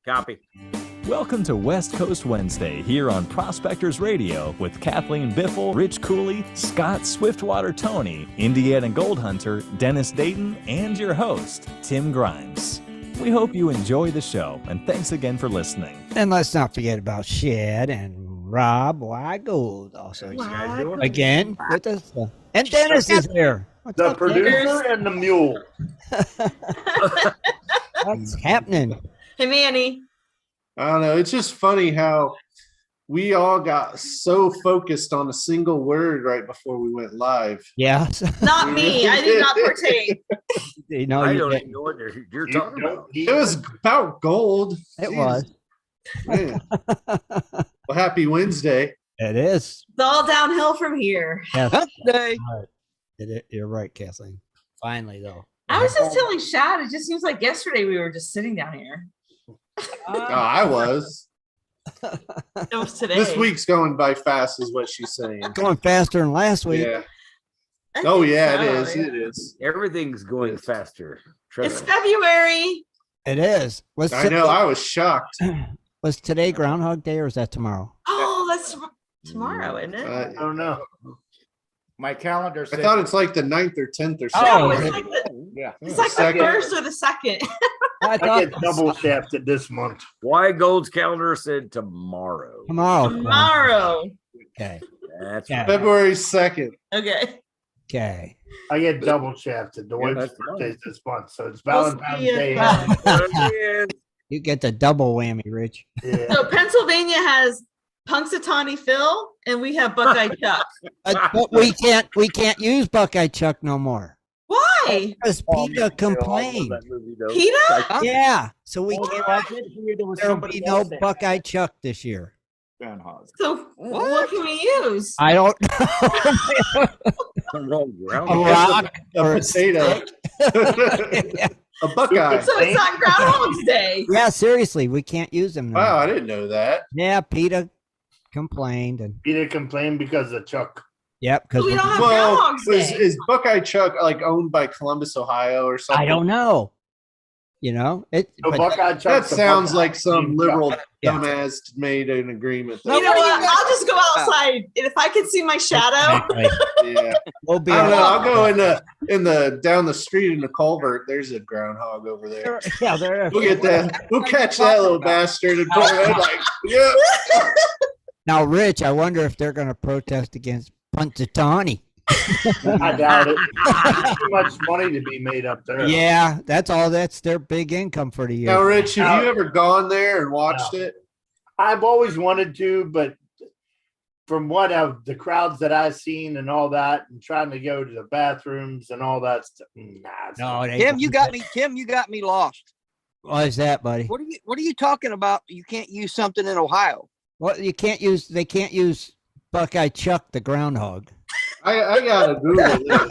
Copy. Welcome to West Coast Wednesday here on Prospectors Radio with Kathleen Biffle, Rich Cooley, Scott Swiftwater Tony, Indiana Gold Hunter, Dennis Dayton, and your host, Tim Grimes. We hope you enjoy the show, and thanks again for listening. And let's not forget about Shad and Rob Weigold also again with us. And Dennis is here. What's the up, producer Dennis? and the mule. What's happening? Hey, Manny. I don't know. It's just funny how we all got so focused on a single word right before we went live. Yeah. Not me. I did not partake. You know, I you don't did. even know what you're talking about. It was about gold. It Jeez, was. man. Well, happy Wednesday. It is. It's all downhill from here. Yes. Day. You're right, Kathleen. Finally, though. I was just telling Shad, it just seems like yesterday we were just sitting down here. Oh, I was. It was today. This week's going by fast is what she's saying. Going faster than last week. Yeah. I Oh, think yeah, so, it is. yeah. It is. Everything's going faster. Trust It's me. February. It is. I know. I was shocked. Was today Groundhog Day or is that tomorrow? Oh, that's tomorrow, isn't it? I don't know. My calendar I said. thought it's like the 9th or 10th or Oh, No, something. it's like the, Yeah. it's like the Second. first or the second. I I thought get double shafted this month. Why Gold's calendar said tomorrow. tomorrow. Tomorrow. Okay. That's Yeah. February 2nd. Okay. Okay. I get double shafted. The Yeah, wife's that's birthday's this month, so it's We'll Valentine's see you Day. then. right. You get the double whammy, Rich. Yeah. So Pennsylvania has Punxsutawney Phil, and we have Buckeye Chuck. But we can't use Buckeye Chuck no more. Why? Because PETA complained. PETA? Yeah. So we Oh, can't. I did hear there was There'll somebody be no else that Buckeye Chuck this year. groundhog. So what can we use? I don't know. A rock A or a potato. stick. A Buckeye. So it's not Groundhog's Day. Yeah, seriously, we can't use them. Wow, Now. I didn't know that. Yeah, PETA complained, and Peter complained because of Chuck. yep, because We don't have Well, Groundhog's Day. is Buckeye Chuck like owned by Columbus, Ohio or something? I don't know. You know it. So but- Buckeye That Chuck's the sounds Buckeye like some named liberal Chuck. Yeah. dumbass made an agreement. You know what? I'll just go outside, and if I can see my shadow, Exactly. Yeah. We'll be. I don't know. I'll go in the down the street in the culvert. There's a groundhog over there. Yeah, there. We'll get that. We'll catch that little bastard and put it like, yeah. Now, Rich, I wonder if they're going to protest against Punxsutawney. I doubt it. There's too much money to be made up there. Yeah, that's all. That's their big income for the year. Now, Rich, have you ever gone there and watched it? I've always wanted to, but from what the crowds that I've seen and all that, and trying to go to the bathrooms and all that stuff. No, they, Tim, you got me lost. What is that, buddy? What are you talking about? You can't use something in Ohio. Well, they can't use Buckeye Chuck the groundhog. I gotta Google this.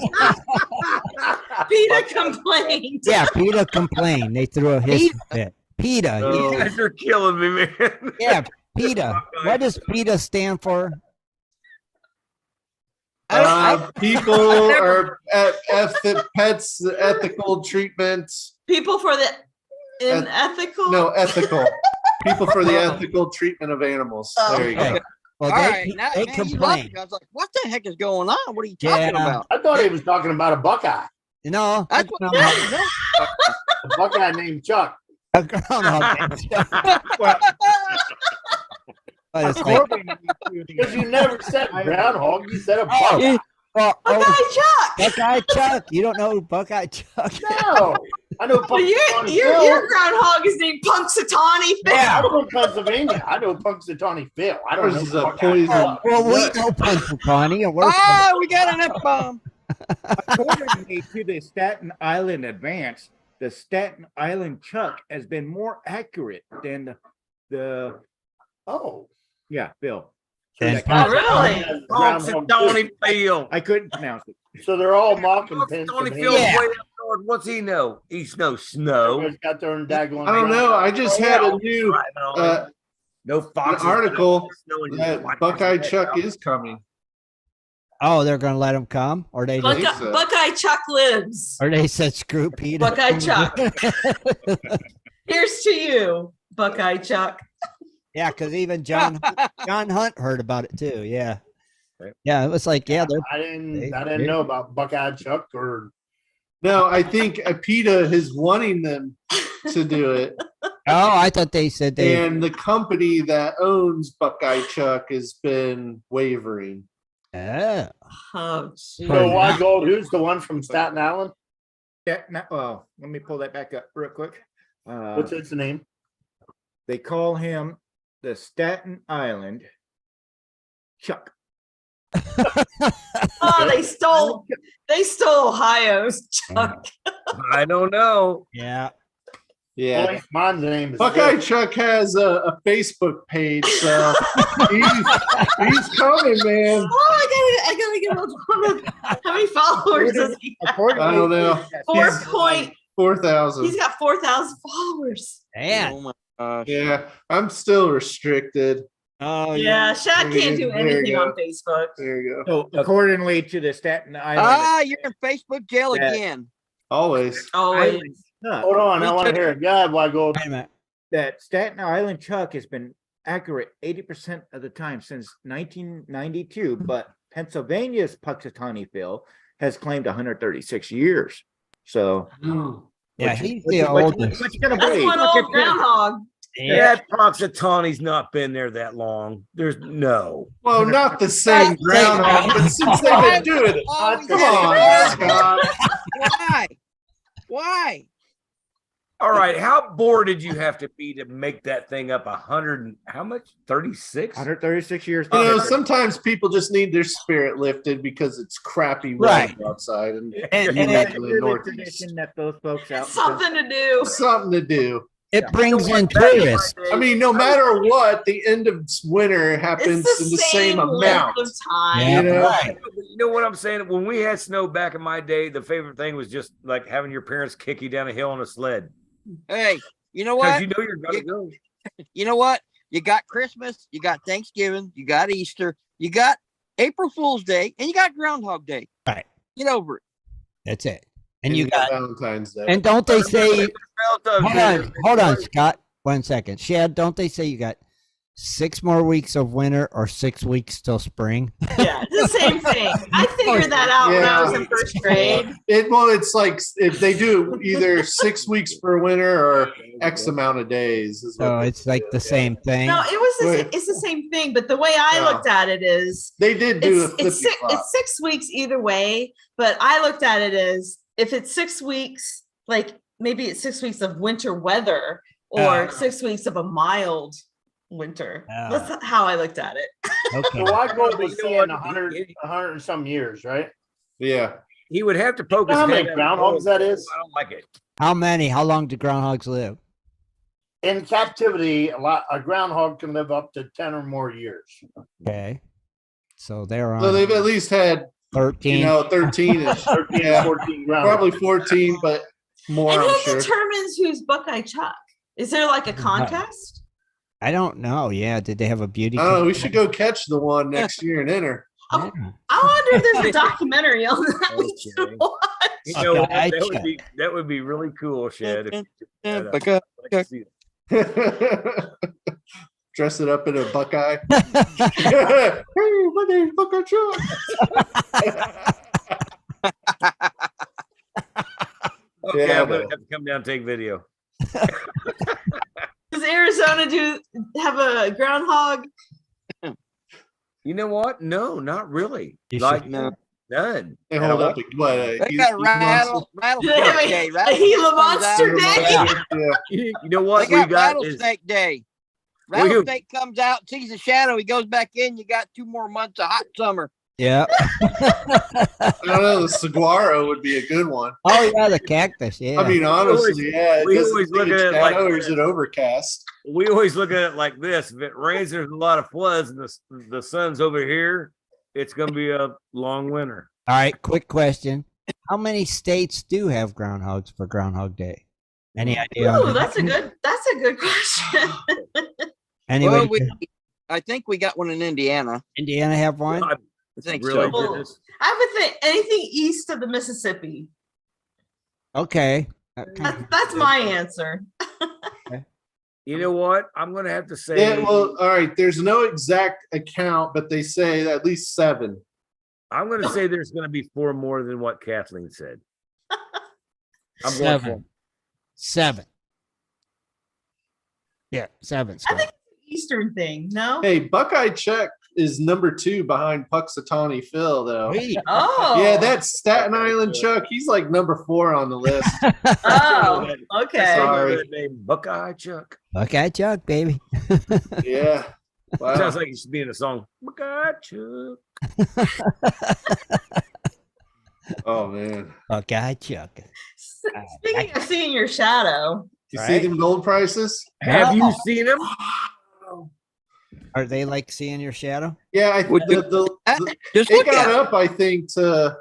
PETA complained. Yeah, PETA complained. They threw a hiss fit. PETA. Oh. You guys are killing me, man. Yeah, PETA. What does PETA stand for? People or pets ethical treatment. People for the unethical. No, ethical. People for the ethical treatment of animals. There you go. Okay. Well, All they, right, now, they man, you lost complained. me. I was like, what the heck is going on? What are you talking Yeah. about? I thought he was talking about a Buckeye. No, That's no, what A Buckeye named Chuck. a groundhog. But it's like, Because you never said groundhog, you said a Oh. Buckeye. Buckeye Chuck. Buckeye Chuck. You don't know Buckeye Chuck? No, I know Well, Punxsutawney your Phil. groundhog is named Punxsutawney Phil. Yeah, I'm from Pennsylvania. I know Punxsutawney Phil. I don't Ours know is a Buckeye. poison. Well, we know Punxsutawney, and we're Oh, we got an F-bomb. According to the Staten Island Advance, the Staten Island Chuck has been more accurate than the Oh, Phil. And Oh, really? Punxsutawney Phil. I couldn't pronounce it. So they're all mocking Punxsutawney Pennsylvania. Phil's Yeah. way up north. What's he know? He's no snow. Everybody's got their own daggone. I don't know. I just had a new No an foxes. article Snow in that his- Buckeye Chuck is coming. oh, they're going to let him come, or they just, think so. Buckeye Chuck lives. or they said screw PETA. Buckeye Chuck. Cheers to you, Buckeye Chuck. Yeah, because even John Hunt heard about it too. Yeah. Yeah, it was like, yeah, they're I didn't know about Buckeye Chuck or No, I think PETA is wanting them to do it. Oh, I thought they said they And the company that owns Buckeye Chuck has been wavering. Oh. Oh, so geez. why gold? Who's the one from Staten Island? Yeah, well, let me pull that back up real quick. What's its name? They call him the Staten Island Chuck. Oh, they stole Ohio's Chuck. I don't know. Yeah. Yeah. Boy, my name is Buckeye Dick. Chuck has a Facebook page, so he's coming, man. Oh, I gotta get on. How many followers does he have? I don't know. 4,000. He's got 4,000 followers. Man. Oh my gosh. Yeah, I'm still restricted. Oh Yeah, Shad can't do There you anything go. on Facebook. There you go. So accordingly to the Staten Island. Ah, you're in Facebook jail Yeah. again. Always. Always. Chuck, Hold on, I want to hear it. Yeah, why gold? Wait a minute. that Staten Island Chuck has been accurate 80% of the time since 1992, but Pennsylvania's Puxatawny Phil has claimed 136 years. So Yeah, Which- he's which- the which- oldest. What you gonna That's believe? one old groundhog. Yeah. That Proxatawny's not been there that long. There's no. Well, not the same groundhog, but since they've been doing it. Always Come had on, it. Scott. Why? Why? All right. How bored did you have to be to make that thing up 100 and how much? 36? 136 years. You know, sometimes people just need their spirit lifted because it's crappy Right. weather outside and And you it- live in the Yearly Northeast. tradition that those folks out. It's something to do. Something to do. It brings in tourists. I mean, no matter what, the end of winter happens It's in the same length amount. of time. Yeah, You know? right. You know what I'm saying? When we had snow back in my day, the favorite thing was just like having your parents kick you down a hill on a sled. Hey, you know Because what? you know you're going to go. You know what? You got Christmas, you got Thanksgiving, you got Easter, you got April Fool's Day, and you got Groundhog Day. Right. Get over it. That's it. And you got Valentine's Day. and don't they say Hold hold on, Scott. 1 second. Shad, don't they say you got 6 more weeks of winter or 6 weeks till spring? Yeah, it's the same thing. I figured that out when I was in Yeah. first grade. It's like if they do either 6 weeks for winter or X amount of days. Is what So they it's like the same thing. No, it was Wait. it's the same thing, but the way I Yeah. looked at it is they did do a it's flippy six, flop. it's 6 weeks either way, but I looked at it as if it's 6 weeks, like maybe it's 6 weeks of winter weather or 6 weeks of a mild winter. Ah. That's how I looked at it. Okay. So why gold was You know saying what? 100 and some years, right? Yeah. He would have to poke You know his how head many out the groundhogs hole. that is? I don't like it. How many? How long do groundhogs live? In captivity, a groundhog can live up to 10 or more years. Okay. So they're on So they've at least had 13. 13 ish. 13, Yeah. 14 groundhogs. Probably 14, but more, And I'm who sure. determines who's Buckeye Chuck? Is there like a contest? I don't know. Yeah. Did they have a beauty? Oh, we should go catch the one next year and enter. Oh, I wonder if there's a documentary on that. We should Okay. watch. You know, Okay, that would be really cool, Shad. if you did that up. Buckeye. I'd like to see it. Dress it up in a Buckeye. Hey, my name's Buckeye Chuck. Okay, Yeah, I'm gonna but- have to come down and take video. Does Arizona have a groundhog? You know what? No, not really. You Like should- No. none. They hold up what? They got Do they have rattlesnake day. a Rattlesnake Gila comes out. Monster Day? Yeah. You know They what we got got is rattlesnake day. We- Rattlesnake comes out, sees a shadow, he goes back in. You got 2 more months of hot summer. Yeah. I don't know. The saguaro would be a good one. Oh yeah, the cactus. Yeah. I mean, honestly, yeah. we It doesn't always take look a at it like shadow, or this. is it overcast? we always look at it like this. If it rains, there's a lot of floods, and the sun's over here. It's gonna be a long winter. All right. Quick question: how many states do have groundhogs for Groundhog Day? Any idea? Ooh, that's a good question. Anybody? Well, I think we got one in Indiana. Indiana have one? I think Really? so. Dennis? I would think anything east of the Mississippi. Okay. That kind That's my answer. of- You know what? I'm gonna have to say. Yeah, well, all right. There's no exact account, but they say at least 7. I'm gonna say there's gonna be 4 more than what Kathleen said. I'm going 7. for 7. Yeah, 7. I think it's an Eastern thing. No. Hey, Buckeye Chuck is number 2 behind Puxatawny Phil, though. Oh. Yeah, that's Staten Island Chuck. He's like number 4 on the list. Oh. Okay. Sorry. that name, Buckeye Chuck. Buckeye Chuck, baby. Yeah. Wow. Sounds like it should be in a song. Buckeye Chuck. Oh man. Buckeye Chuck. Speaking of seeing your shadow, You see them gold prices? Have you seen him? Are they like seeing your shadow? Yeah, Just it look got at up, I think, to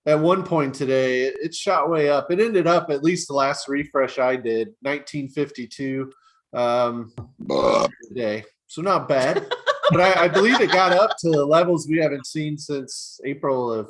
at one point today. It shot way up. It ended up, at least the last refresh I did, 1952 today. So not bad. But I believe it got up to levels we haven't seen since April of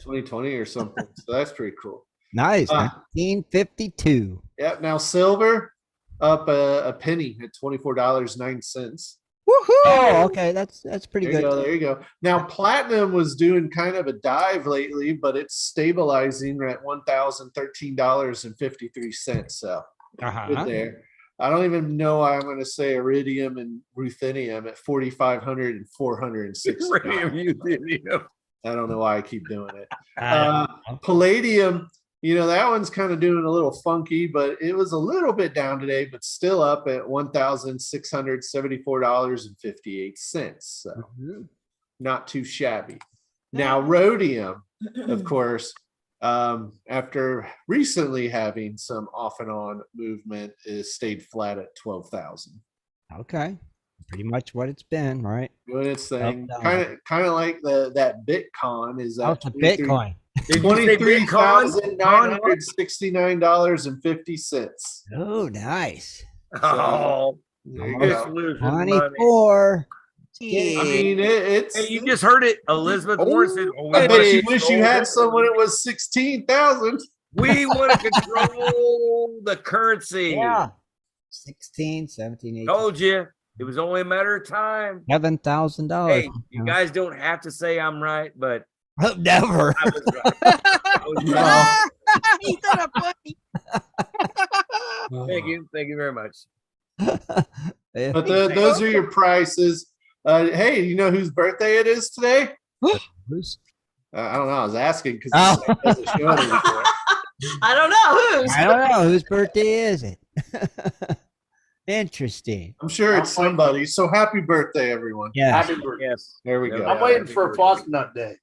2020 or something. So that's pretty cool. Nice. 1952. Yeah. Now silver up a penny at $24.09. Oh, okay. That's pretty There you good. go. There you go. Now platinum was doing kind of a dive lately, but it's stabilizing at $1,013.53. So good there. I don't even know why I'm going to say iridium and ruthenium at 4,500 and 460. I don't know why I keep doing it. Palladium, that one's kind of doing a little funky, but it was a little bit down today, but still up at $1,674.58. So not too shabby. Now, rhodium, of course, after recently having some off and on movement, is stayed flat at 12,000. Okay. Pretty much what it's been, right? Doing its thing. Kind of like that Bitcoin is Oh, at the Bitcoin. $23,969.50. Oh, nice. Oh, there you just go. losing money. 24. I mean, it's. Hey, you just heard it. Elizabeth Warren said, I bet you wish you had someone that was 16,000. We want to control the currency. Yeah. 16, 17, 18. Told you. It was only a matter of time. $7,000. Hey, you guys don't have to say I'm right, but Never. I was right. I was right. He said a funny. Thank you. Thank you very much. But those are your prices. Hey, you know whose birthday it is today? Who's? I don't know. I was asking because Oh. it doesn't show it anymore. I don't know whose. I don't know. Whose birthday is it? Interesting. I'm sure it's somebody. So happy birthday, everyone. Yeah. Happy birthday. Yes. There we go. I'm waiting for a Fosnut Day.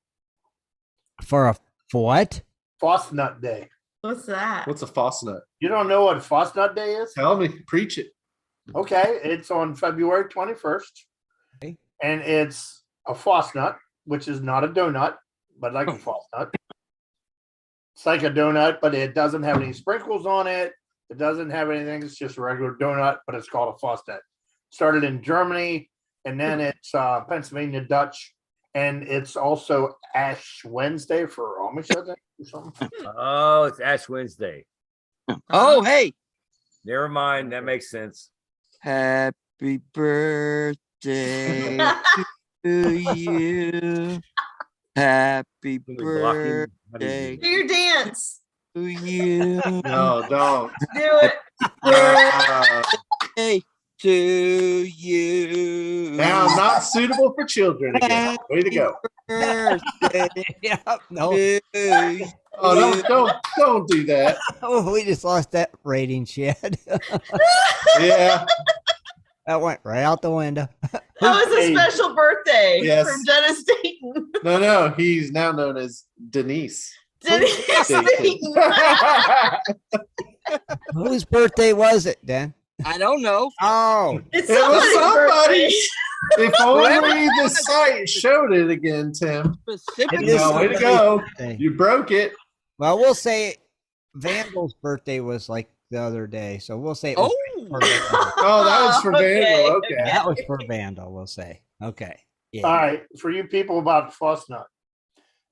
For what? Fosnut Day. What's that? What's a Fosnut? You don't know what Fosnut Day is? Tell me. Preach it. Okay, it's on February 21st. Okay. And it's a Fosnut, which is not a donut, but like a Fosnut. It's like a donut, but it doesn't have any sprinkles on it. It doesn't have anything. It's just a regular donut, but it's called a Fosnut. Started in Germany, and then it's Pennsylvania Dutch, and it's also Ash Wednesday for Amish, I think, or something. Oh, it's Ash Wednesday. Oh, hey. Never mind. That makes sense. Happy birthday to you. Happy birthday Do your dance. to you. No, don't. Do it. Birthday to you. Now I'm not suitable for children again. Way to go. Birthday Yeah. No. to you. Oh, don't do that. Oh, we just lost that rating, Chad. Yeah. That went right out the window. That was a special birthday Yes. for Dennis Dayton. No, he's now known as Denise. Dennis Dayton. Whose birthday was it, Dan? I don't know. Oh, It's It was somebody's somebody. If only the site showed it again, Tim. Specifically. It is No, way to somebody's go. birthday. You broke it. Well, we'll say Vandal's birthday was like the other day, so we'll say it was for Vandal. Oh, that was for Okay. Vandal. Okay. That was for Vandal, we'll say. Okay. Yeah. All right, for you people about Fosnut.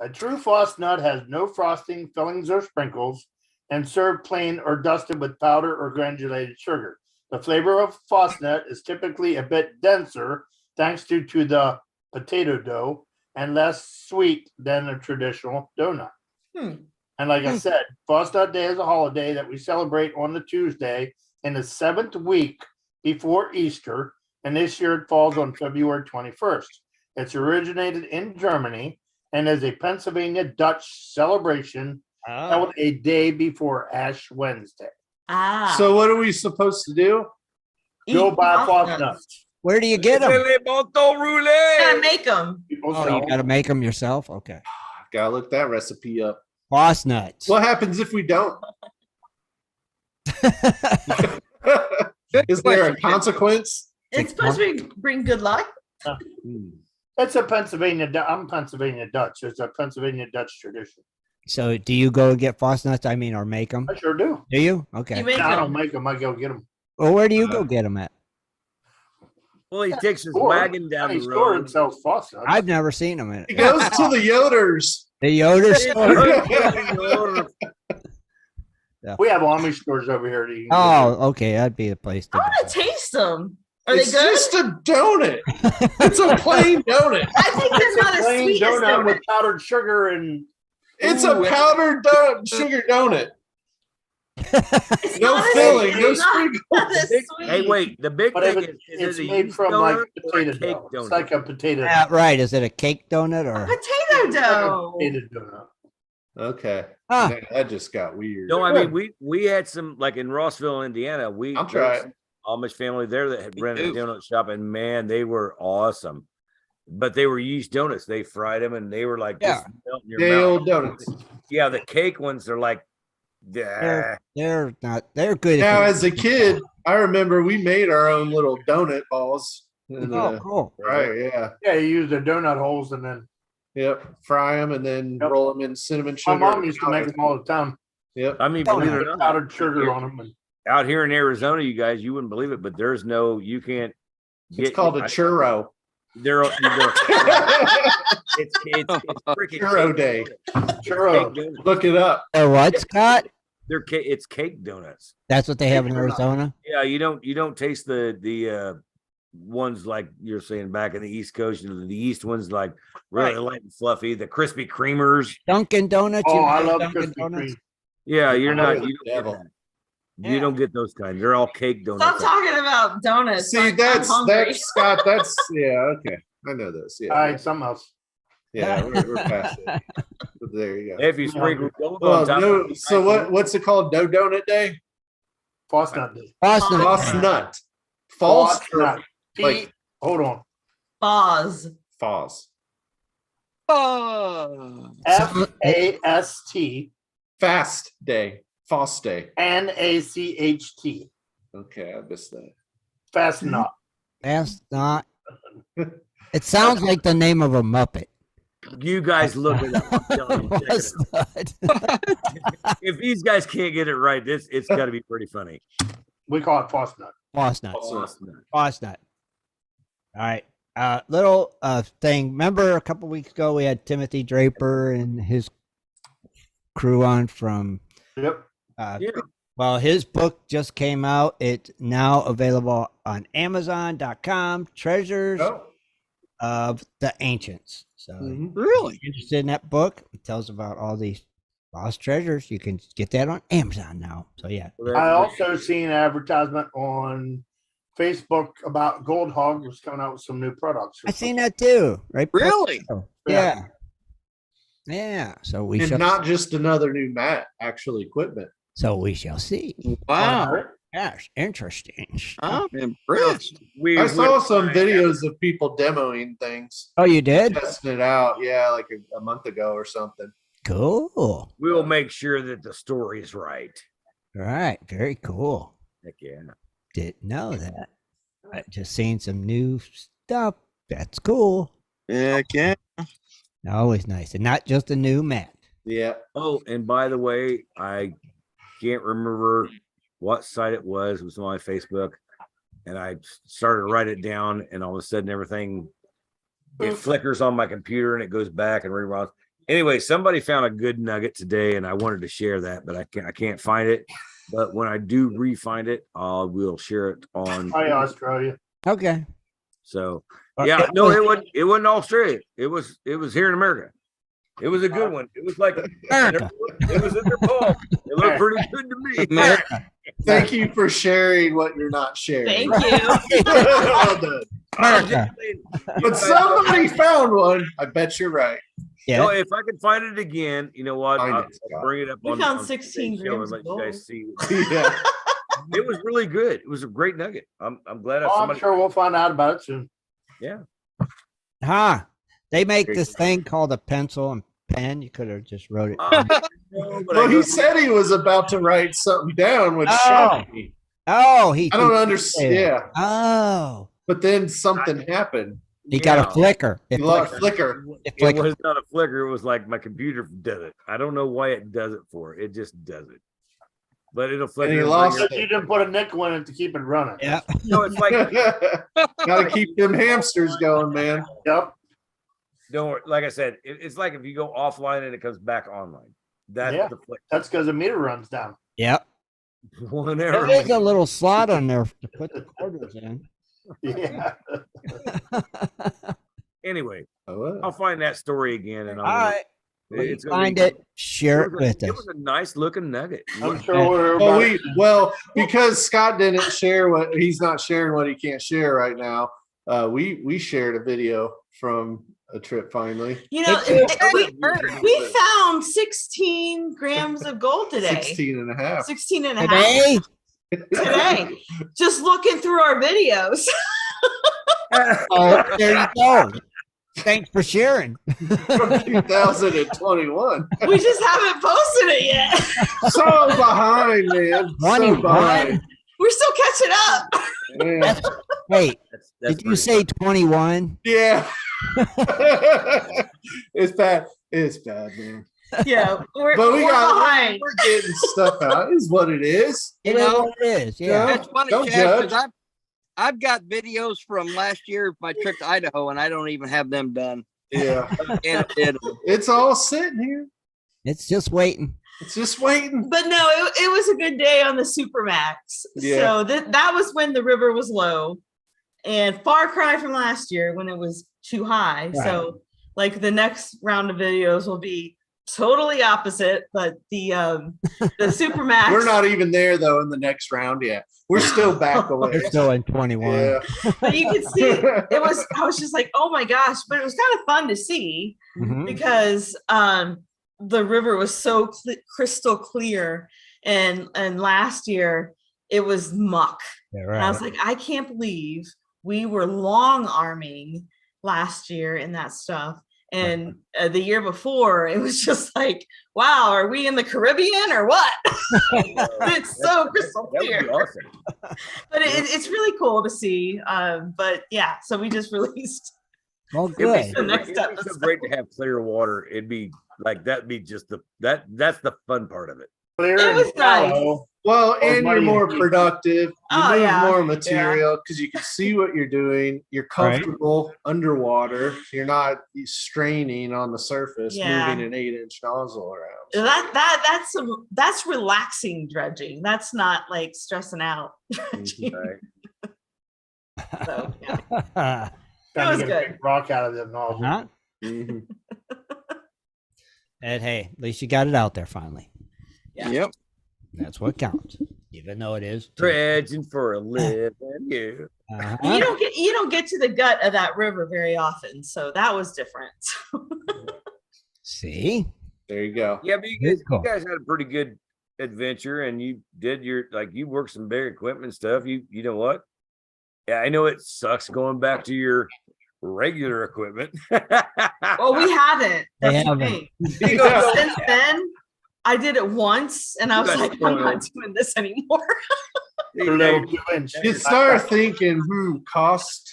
A true Fosnut has no frosting, fillings, or sprinkles, and served plain or dusted with powder or granulated sugar. The flavor of Fosnut is typically a bit denser thanks to the potato dough and less sweet than a traditional donut. And like I said, Fosnut Day is a holiday that we celebrate on the Tuesday in the 7th week before Easter. And this year it falls on February 21st. It's originated in Germany and is a Pennsylvania Dutch celebration held a day before Ash Wednesday. So what are we supposed to do? Go buy Fosnuts. Where do you get them? Gotta make them. Oh, you got to make them yourself? Okay. Gotta look that recipe up. Fosnuts. What happens if we don't? Is there a consequence? It's supposed to bring good luck. It's a Pennsylvania. I'm Pennsylvania Dutch. It's a Pennsylvania Dutch tradition. So do you go get Fosnuts? I mean, or make them? I sure do. Do you? Okay. You make I don't them. make them. I go get them. Well, where do you go get them at? Well, he takes his wagon down the store and road. sells Fosnuts. I've never seen them in He goes to the Yoders. the Yoder store. We have Amish stores over here. That you can Oh, okay. That'd be the place to I go. want to taste them. Are It's they good? just a donut. It's a plain donut. I think they're not as plain sweet as donut donut. with powdered sugar and It's a powdered sugar donut. It's No not as- filling, it's no not sprinkles. as Hey, sweet. wait. The big but thing if is it's it a made yeast from donut like or potato a cake dough. donut? It's like a potato. Yeah, right. Is it a cake donut or? Potato dough. Potato donut. Okay. Huh. Man, that just got weird. No, I mean we had some like in Rossville, Indiana. I'll there was try it. some Amish family there that had Me rented a too. donut shop, and man, they were awesome. But they were yeast donuts. They fried them, and they were like just melt in your Day mouth. old donuts. Yeah, the cake ones are like, They're not. They're good. Now, if as a kid, I remember we made our own little donut balls. And, oh, cool. right, yeah. Yeah, you use the donut holes and then Yep. Fry them and then Yep. roll them in cinnamon my sugar. mom used to make them all the time. Yep. I mean, Oh, believe it or Put not, powdered sugar on them. And out here in Arizona, you guys, you wouldn't believe it, but there's no, you can't. It's called a churro. It's freaking Churro day. churro. cake donuts. Look it up. Or what, Scott? They're cake. It's cake donuts. That's what they have in Cake donut. Arizona. Yeah, you don't taste the ones like you're saying back in the East Coast. You know, the East ones like really light and fluffy. The Krispy Kremers. Dunkin' Donuts. Oh, you I like love Dunkin' Krispy Donuts? Kreme. Yeah, you're not. Oh, You don't get devil. that. You don't get those kinds. They're all cake Stop donuts. talking about donuts. See, I'm that's hungry. Scott. That's okay. I know this. Yeah. All right, something else. Yeah, we're past it. But there you go. If you sprinkle gold Well, on top no, of it, so what's it called? No donut day? Fosnut Day. Boston. False nut. False or Fosnut. like- Hold on. Boz. false. Oh, FAST Fast day. False day. NACHT. Okay, I missed that. Fast nut. That's not. It sounds like the name of a Muppet. you guys look it up. I'm telling you, check it What's out. that? If these guys can't get it right, it's got to be pretty funny. We call it Fosnut. Fosnut. False. Fosnut. All right. Little thing. Remember a couple weeks ago we had Timothy Draper and his crew on from. Yep. Yeah. Well, his book just came out. It's now available on Amazon.com. Treasures Oh. of the Ancients. So, Mhm. really? if you're interested in that book, it tells about all these lost treasures. You can get that on Amazon now. So, yeah. I also seen an advertisement on Facebook about Gold Hog was coming out with some new products. I seen that too. Right? Really? Yeah. Yeah. So we And shall. not just another new mat, actual equipment. So we shall see. Wow. Gosh, interesting. I'm impressed. We I saw would- some videos of people demoing things, Oh, you did? testing it out. Yeah, like a month ago or something. Cool. We'll make sure that the story is right. All right. Very cool. Heck yeah. Didn't know that. I just seen some new stuff. That's cool. Heck yeah. Always nice. And not just a new mat. Yeah. Oh, and by the way, I can't remember what site it was. It was on my Facebook. And I started to write it down, and all of a sudden everything it flickers on my computer and it goes back and reruns. Anyway, somebody found a good nugget today, and I wanted to share that, but I can't find it. But when I do re-find it, I will share it on. Hi, Australia. Okay. So yeah, no, it wasn't Australia. It was here in America. It was a good one. It was like America. it was in their palm. It looked pretty good to me. America. Thank you for sharing what you're not sharing. Thank you. Well done. America. But somebody found one. I bet you're right. Yeah. No, if I can find it again, you know what? Find I'll it, Scott. bring it up We on found on 16 today's show grams and of let you guys gold. see. Yeah. It was really good. It was a great nugget. I'm glad Oh, I'm somebody. sure we'll find out about it soon. Yeah. Huh. They make this thing called a pencil and pen. You could have just wrote it. No, but Well, I he know- said he was about to write something down, which Oh. shocked me. Oh, he. I don't understand. Yeah. Oh, But then something happened. he got a Yeah. flicker. It You lost flickered. flicker. It It flickered. was not a flicker. It was like my computer does it. I don't know why it does it for. It just does it. But it'll flicker. he and lost bring But you didn't put a nickel in it to keep it running. Yeah. it- No, it's like Gotta keep them hamsters going, man. Yep. don't worry. Like I said, it's like if you go offline and it comes back online. That's Yeah. the flick. That's because the meter runs down. Yep. Whenever. There is a little slot on there to put the quarters in. Yeah. Anyway, Oh, I'll find that story again and All I'll. right. When you It's gonna find be- it, share it was a- with It us. was a nice looking nugget. I'm sure we're Well, about because Scott didn't share what he's not sharing what he can't share right now. We shared a video from a trip finally. You know, we found 16 grams of gold today. 16 and a half. 16 and a half Today, today. Just looking through our videos. oh, there you go. Thanks for sharing. From 2021. We just haven't posted it yet. So behind, man. So 21. behind. We're still catching up. Yeah. Wait, That's did you say 21? Yeah. It's bad. It's bad, man. Yeah, we're, But we we're got behind. we're getting stuff out, is what it is. You know what it is. Yeah. Yeah. That's funny, Don't Chad, judge. 'cause I've got videos from last year, my trip to Idaho, and I don't even have them done. Yeah. And It's all sitting here. It's just waiting. It's just waiting. But no, it was a good day on the Supermax. Yeah. So that was when the river was low, and far cry from last year when it was too high. Right. So like the next round of videos will be totally opposite, but the Supermax. We're not even there though in the next round yet. We're still back away. We're still in 21. Yeah. But you could see it was. I was just like, oh my gosh! But it was kind of fun to see Mhm. because the river was so crystal clear, and last year it was muck. Yeah, And I was right. like, I can't believe we were long arming last year in that stuff. And the year before, it was just like, wow, are we in the Caribbean or what? It's so crystal That would clear. be awesome. But it's really cool to see. But yeah, so we just released. Well, It'd be good. so, The next it'd be so episode. great to have clear water. It'd be like that'd be just that's the fun part of it. clear It and was nice. shallow. Well, Or and you're money more and- productive. You Oh, move yeah. more material because you can see what you're doing. You're comfortable underwater. You're not straining on the surface, Yeah. moving an 8-inch nozzle around. That's relaxing dredging. That's not like stressing out dredging. Right? So, yeah. Uh-huh. Trying was to get a good. big rock out of the nozzle. Huh? Mhm. And hey, at least you got it out there finally. Yeah. Yep. That's what counts, even though it is. Dredging for a living. Yeah. Uh-huh. You don't get to the gut of that river very often, so that was different. See? There you go. Yeah, but Very cool. you guys had a pretty good adventure and you did you worked some big equipment stuff. You know what? Yeah, I know it sucks going back to your regular equipment. Well, we haven't. They That's the haven't. thing. You know, Since then, I did it once, and I was That's like, I'm not spoiled. doing this anymore. Your little 2-inch. You start thinking, cost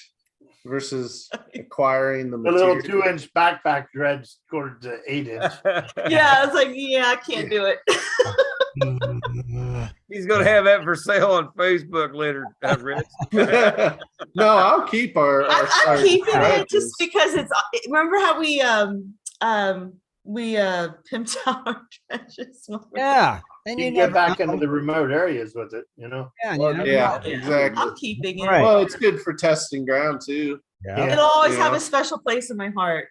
versus acquiring the The little material. 2-inch backpack dredge going to 8-inch. Yeah, I was like, yeah, I can't do it. He's gonna have that for sale on Facebook later, Rich. No, I'll keep our I'm keeping it dredges. just because it's. Remember how we pimped out our dredges? Yeah. And You you can get never back know. into the remote areas with it, you know? Yeah, and Well, you never yeah, know. exactly. I'm keeping it. Right. Well, it's good for testing ground too. Yeah. It'll always have Yeah. a special place in my heart.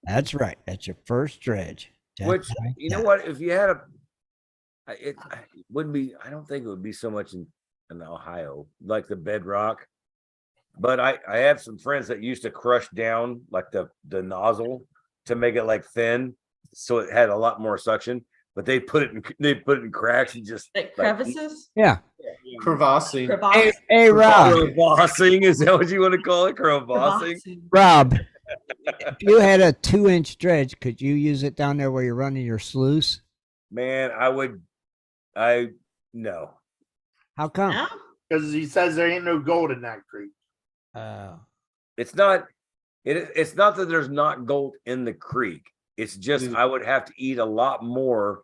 That's right. That's your first dredge. Just Which, like you know that. what? If you had it wouldn't be, I don't think it would be so much in Ohio, like the bedrock. But I have some friends that used to crush down like the nozzle to make it like thin, so it had a lot more suction. But they put it in cracks and just Like crevices? Yeah. Crevassing. Crevasse? Hey, Rob. Crevassing, is that what you want to call it? Crevassing. Crevassing. Rob, if you had a 2-inch dredge, could you use it down there where you're running your sluice? Man, no. How come? Yeah? Because he says there ain't no gold in that creek. It's not it's not that there's not gold in the creek. It's just I would have to eat a lot more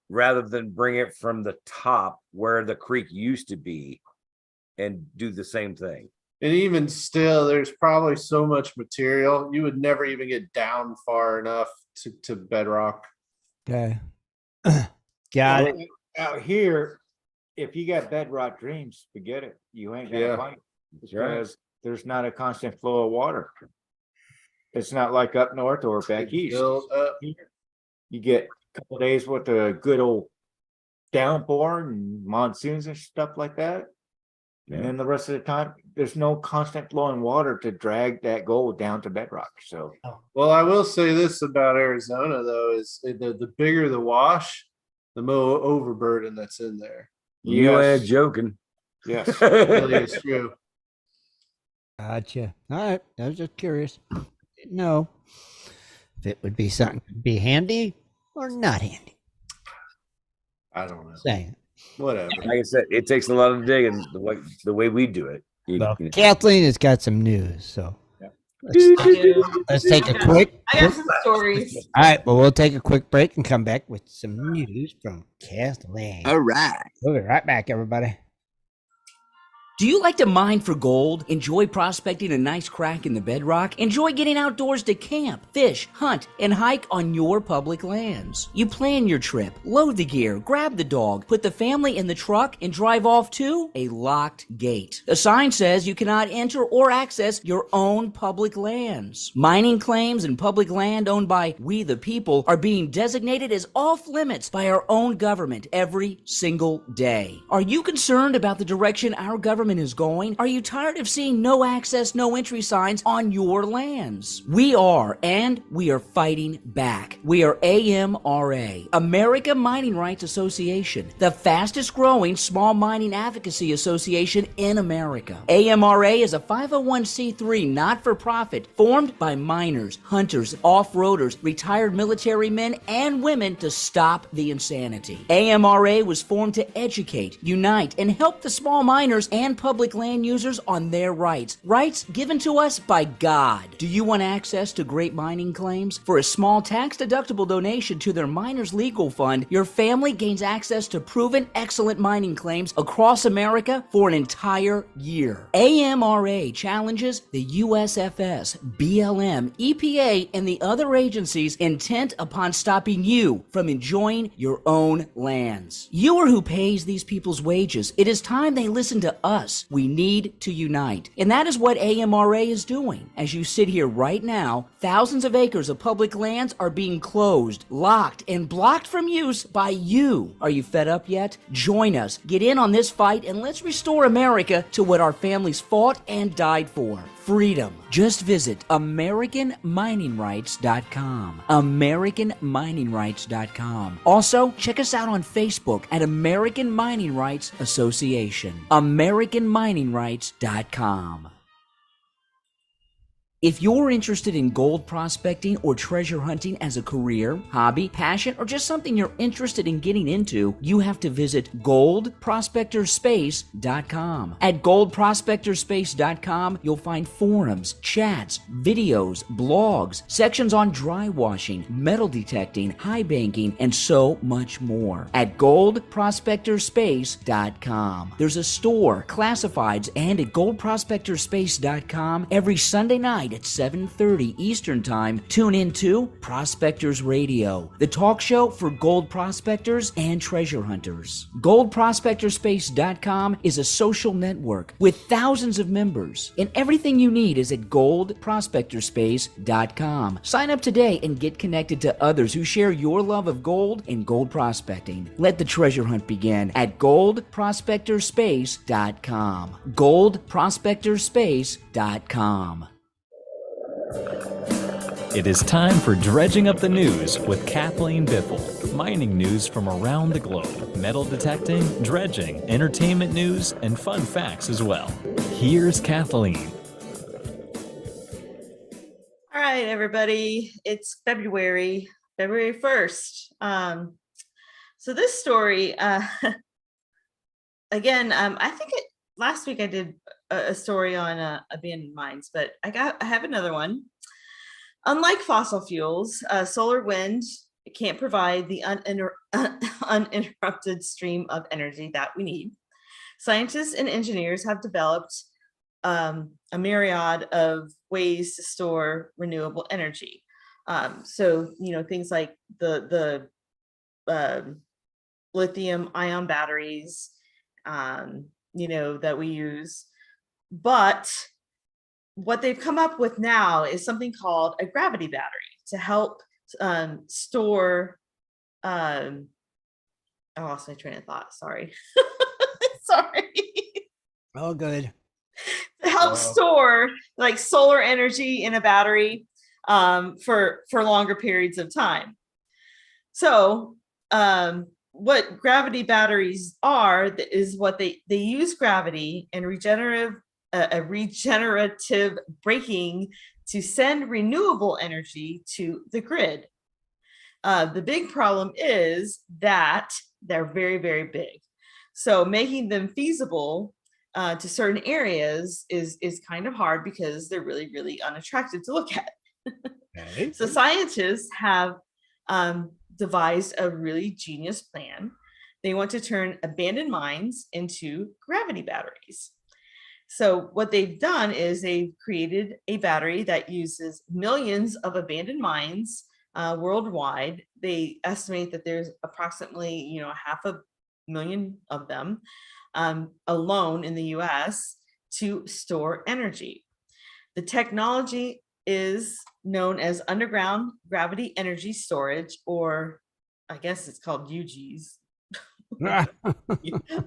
rather than bring it from the top where the creek used to be and do the same thing. And even still, there's probably so much material you would never even get down far enough to bedrock. Okay. Got it. Out here, if you got bedrock dreams, forget it. You ain't gonna Yeah. find it That's right. because there's not a constant flow of water. It's not like up north or back east. Build up. You get a couple days with a good old downpour and monsoons and stuff like that. Yeah. And then the rest of the time, there's no constant flowing water to drag that gold down to bedrock. So Well, I will say this about Arizona though, is the bigger the wash, the more overburden that's in there. You Yes. ain't joking. yes, Really is true. Gotcha. All right. I was just curious. Didn't know if it would be something to be handy or not handy. I don't know. Saying. Whatever. Like I said, it takes a lot of digging the way we do it. Well, Kathleen has got some news, so Yeah. let's take a quick. I got some stories. All right, well, we'll take a quick break and come back with some news from Kathleen. All right. We'll be right back, everybody. Do you like to mine for gold? Enjoy prospecting a nice crack in the bedrock? Enjoy getting outdoors to camp, fish, hunt, and hike on your public lands? You plan your trip, load the gear, grab the dog, put the family in the truck, and drive off to a locked gate. A sign says you cannot enter or access your own public lands. Mining claims and public land owned by we the people are being designated as off limits by our own government every single day. Are you concerned about the direction our government is going? Are you tired of seeing no access, no entry signs on your lands? We are, and we are fighting back. We are AMRA, America Mining Rights Association, the fastest growing small mining advocacy association in America. AMRA is a 501c3 not-for-profit formed by miners, hunters, off-roaders, retired military men and women to stop the insanity. AMRA was formed to educate, unite, and help the small miners and public land users on their rights given to us by God. Do you want access to great mining claims? For a small tax-deductible donation to their Miners Legal Fund, your family gains access to proven excellent mining claims across America for an entire year. AMRA challenges the USFS, BLM, EPA, and the other agencies intent upon stopping you from enjoying your own lands. You are who pays these people's wages. It is time they listen to us. We need to unite. And that is what AMRA is doing. As you sit here right now, thousands of acres of public lands are being closed, locked, and blocked from use by you. Are you fed up yet? Join us. Get in on this fight and let's restore America to what our families fought and died for. Freedom. Just visit AmericanMiningRights.com. AmericanMiningRights.com. Also, check us out on Facebook at American Mining Rights Association. AmericanMiningRights.com. If you're interested in gold prospecting or treasure hunting as a career, hobby, passion, or just something you're interested in getting into, you have to visit goldprospectorspace.com. At goldprospectorspace.com, you'll find forums, chats, videos, blogs, sections on dry washing, metal detecting, high banking, and so much more. At goldprospectorspace.com. There's a store, classifieds, and at goldprospectorspace.com every Sunday night at 7:30 Eastern Time, tune in to Prospectors Radio, the talk show for gold prospectors and treasure hunters. GoldProspectorsSpace.com is a social network with thousands of members, and everything you need is at GoldProspectorsSpace.com. Sign up today and get connected to others who share your love of gold and gold prospecting. Let the treasure hunt begin at GoldProspectorsSpace.com. GoldProspectorsSpace.com. It is time for Dredging Up the News with Kathleen Biffle. Mining news from around the globe, metal detecting, dredging, entertainment news, and fun facts as well. Here's Kathleen. All right, everybody. It's February 1st. So this story, again, I think last week I did a story on abandoned mines, but I have another one. Unlike fossil fuels, solar wind can't provide the uninterrupted stream of energy that we need. Scientists and engineers have developed a myriad of ways to store renewable energy. So, things like the lithium ion batteries, that we use. But what they've come up with now is something called a gravity battery to help store. I lost my train of thought. Sorry. Sorry. Oh, good. To help store like solar energy in a battery for longer periods of time. So what gravity batteries are is what they use gravity and regenerative braking to send renewable energy to the grid. The big problem is that they're very, very big. So making them feasible to certain areas is kind of hard because they're really, really unattractive to look at. Okay. So scientists have devised a really genius plan. They want to turn abandoned mines into gravity batteries. So what they've done is they've created a battery that uses millions of abandoned mines worldwide. They estimate that there's approximately 500,000 of them alone in the US to store energy. The technology is known as underground gravity energy storage, or I guess it's called UGs. I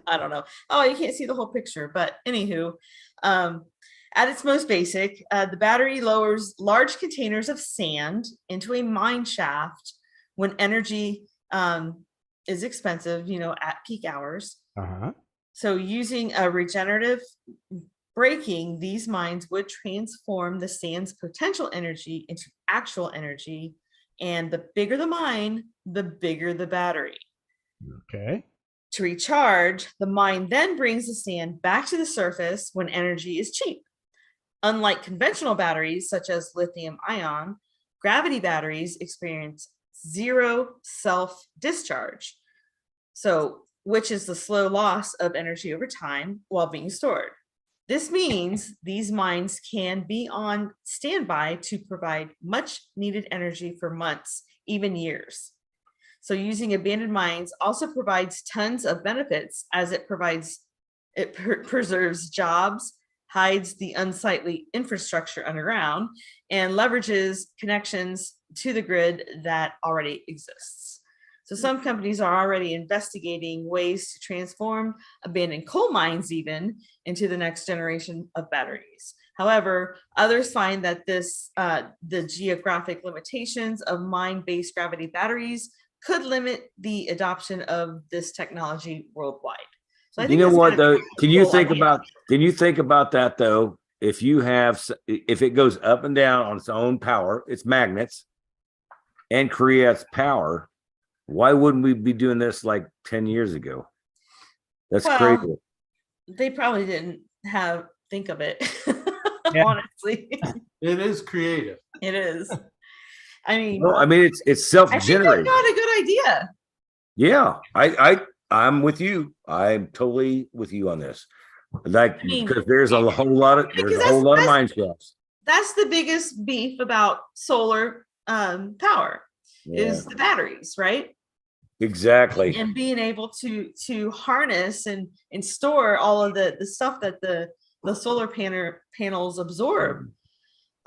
don't know. Oh, you can't see the whole picture, but anywho, at its most basic, the battery lowers large containers of sand into a mine shaft when energy is expensive, at peak hours. So using a regenerative braking, these mines would transform the sand's potential energy into actual energy. And the bigger the mine, the bigger the battery. Okay. To recharge, the mine then brings the sand back to the surface when energy is cheap. Unlike conventional batteries, such as lithium ion, gravity batteries experience zero self-discharge, which is the slow loss of energy over time while being stored. This means these mines can be on standby to provide much needed energy for months, even years. So using abandoned mines also provides tons of benefits, as it preserves jobs, hides the unsightly infrastructure underground, and leverages connections to the grid that already exists. So some companies are already investigating ways to transform abandoned coal mines even into the next generation of batteries. However, others find that the geographic limitations of mine-based gravity batteries could limit the adoption of this technology worldwide. So I think though? Can you think about that though? If it goes up and down on its own power, its magnets, and creates power, why wouldn't we be doing this like 10 years ago? That's crazy. They probably didn't think of it. Honestly, it is creative. It is. I mean, it's self-generated. I think they've got a good idea. Yeah, I'm with you. I'm totally with you on this. Because there's a whole lot of mine shafts. that's the biggest beef about solar power is the batteries, right? Exactly. And being able to harness and store all of the stuff that the solar panels absorb.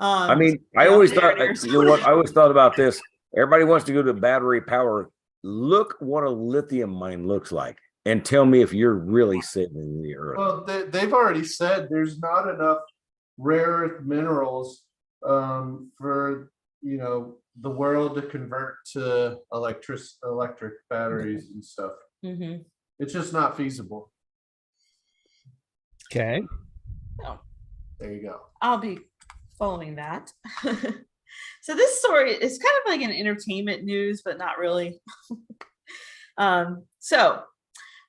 I mean, I always thought, you know what, I always thought about this. Everybody wants to go to battery power. Look what a lithium mine looks like and tell me if you're really saving the earth. Well, they've already said there's not enough rare earth minerals for, you know, the world to convert to electric batteries and stuff. Mm-hmm. It's just not feasible. Okay. Oh, there you go. I'll be following that. So this story is kind of like an entertainment news, but not really. So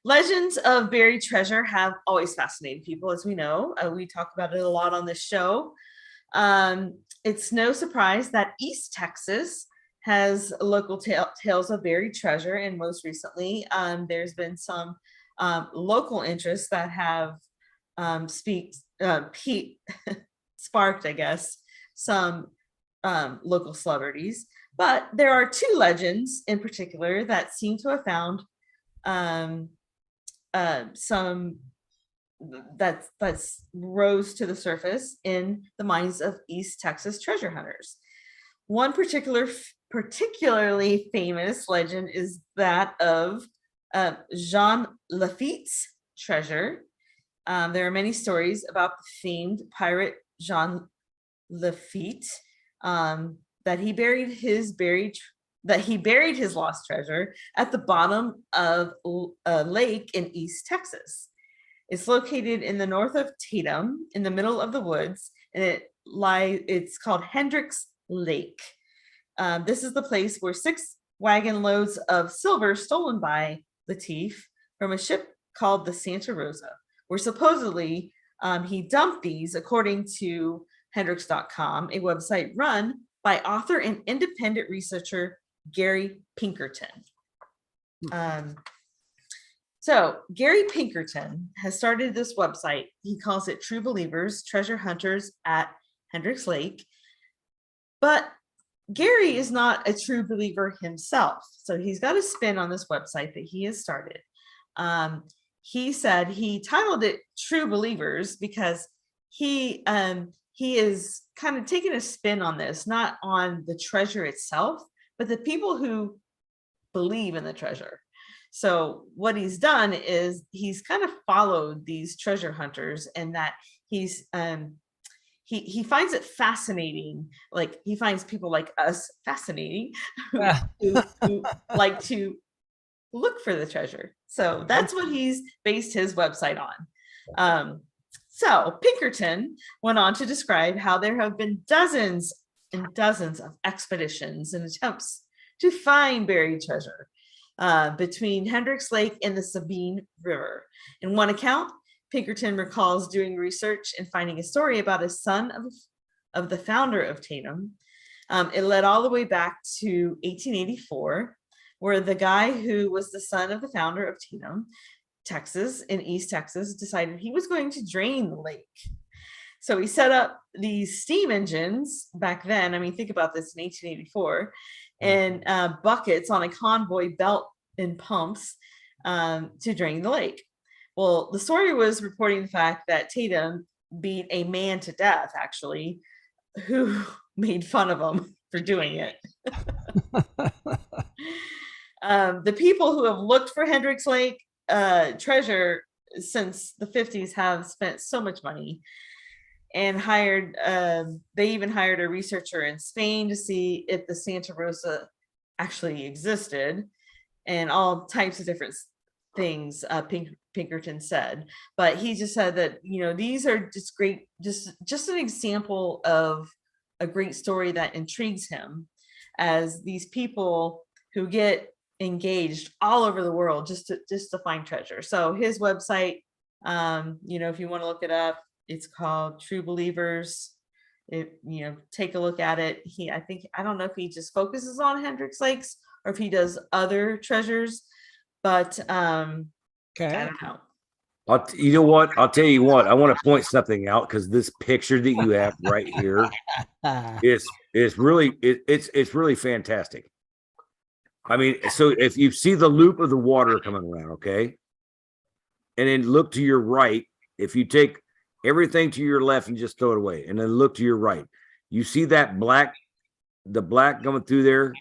legends of buried treasure have always fascinated people, as we know. We talk about it a lot on this show. It's no surprise that East Texas has local tales of buried treasure, and most recently, there's been some local interests that have sparked, I guess, some local celebrities. But there are two legends in particular that seem to have found some that's rose to the surface in the minds of East Texas treasure hunters. One particularly famous legend is that of Jean Lafitte's treasure. There are many stories about the famed pirate Jean Lafitte that he buried his lost treasure at the bottom of a lake in East Texas. It's located in the north of Tatum, in the middle of the woods, and it's called Hendricks Lake. This is the place where 6 wagon loads of silver stolen by Latif from a ship called the Santa Rosa, where supposedly he dumped these, according to Hendricks.com, a website run by author and independent researcher Gary Pinkerton. So Gary Pinkerton has started this website. He calls it True Believers, Treasure Hunters at Hendricks Lake. But Gary is not a true believer himself. So he's got a spin on this website that he has started. He said he titled it True Believers because he is kind of taking a spin on this, not on the treasure itself, but the people who believe in the treasure. So what he's done is he's kind of followed these treasure hunters, and that he's he finds it fascinating. Like, he finds people like us fascinating who like to look for the treasure. So that's what he's based his website on. So Pinkerton went on to describe how there have been dozens and dozens of expeditions and attempts to find buried treasure between Hendricks Lake and the Sabine River. In one account, Pinkerton recalls doing research and finding a story about a son of the founder of Tatum. It led all the way back to 1884, where the guy who was the son of the founder of Tatum, Texas, in East Texas, decided he was going to drain the lake. So he set up these steam engines back then. I mean, think about this, in 1884, and buckets on a convoy belt and pumps to drain the lake. Well, the story was reporting the fact that Tatum beat a man to death, actually, who made fun of him for doing it. The people who have looked for Hendricks Lake treasure since the 50s have spent so much money and they even hired a researcher in Spain to see if the Santa Rosa actually existed, and all types of different things Pinkerton said. But he just said that, these are just great, just an example of a great story that intrigues him, as these people who get engaged all over the world just to find treasure. So his website, if you want to look it up, it's called True Believers. Take a look at it. I don't know if he just focuses on Hendricks Lakes or if he does other treasures, but okay. I don't know. You know what? I'll tell you what. I want to point something out because this picture that you have right here is really it's really fantastic. I mean, so if you see the loop of the water coming around, okay, and then look to your right, if you take everything to your left and just throw it away, and then look to your right, you see that the black coming through there.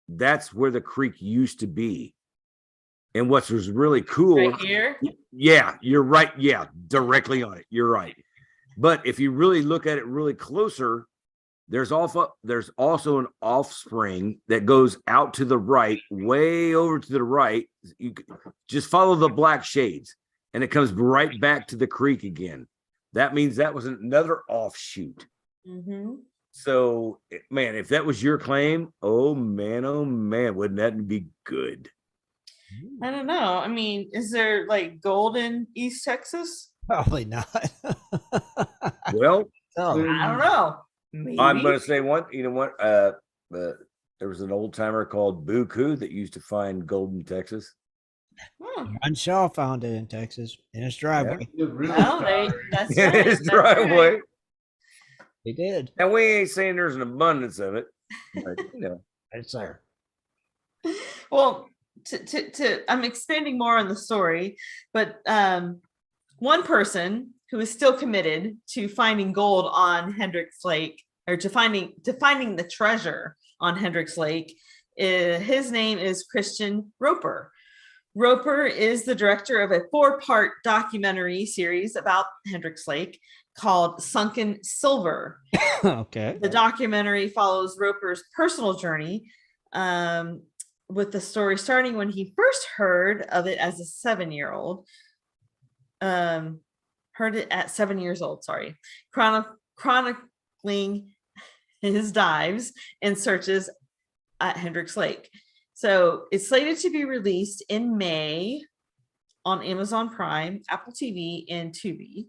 That's where the creek used to be. And what was really cool, Right here. yeah, you're right. Yeah, directly on it. You're right. But if you really look at it really closer, there's also an offspring that goes out to the right, way over to the right. You just follow the black shades, and it comes right back to the creek again. That means that was another offshoot. Mm-hmm. So, man, if that was your claim, oh man, wouldn't that be good? I don't know. I mean, is there like gold in East Texas? Probably not. Well, Oh, I don't know. Maybe. I'm going to say one. You know what? There was an old timer called Boo Coo that used to find gold in Texas. John Shaw found it in Texas in his driveway. Well, that's In right. his That's driveway. right. He did. Now we ain't saying there's an abundance of it, but you know, It's there. Well, I'm expanding more on the story, but one person who is still committed to finding gold on Hendricks Lake, or to finding the treasure on Hendricks Lake, his name is Christian Roper. Roper is the director of a 4-part documentary series about Hendricks Lake called Sunken Silver. Okay. The documentary follows Roper's personal journey, with the story starting when he first heard of it as a 7-year-old. Heard it at 7 years old, sorry. Chronicling his dives and searches at Hendricks Lake. So it's slated to be released in May on Amazon Prime, Apple TV, and Tubi.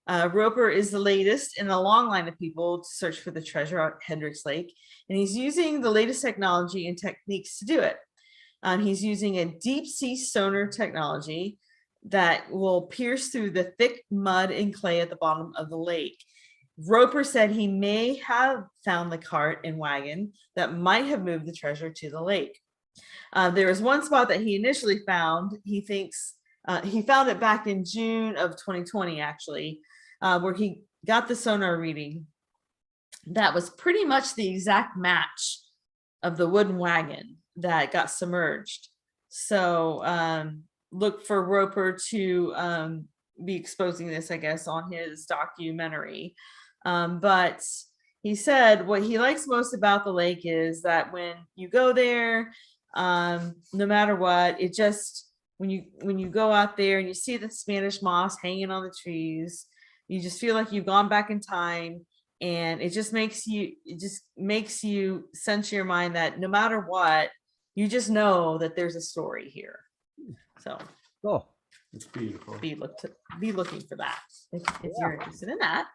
Roper is the latest in a long line of people to search for the treasure at Hendricks Lake, and he's using the latest technology and techniques to do it. He's using a deep sea sonar technology that will pierce through the thick mud and clay at the bottom of the lake. Roper said he may have found the cart and wagon that might have moved the treasure to the lake. There was one spot that he initially found. He thinks he found it back in June of 2020, actually, where he got the sonar reading. That was pretty much the exact match of the wooden wagon that got submerged. So look for Roper to be exposing this, I guess, on his documentary. But he said what he likes most about the lake is that when you go there, no matter what, it just, when you go out there and you see the Spanish moss hanging on the trees, you just feel like you've gone back in time, and it just makes you sense your mind that no matter what, you just know that there's a story here. So cool. It's beautiful. Be looking for that if you're interested in that.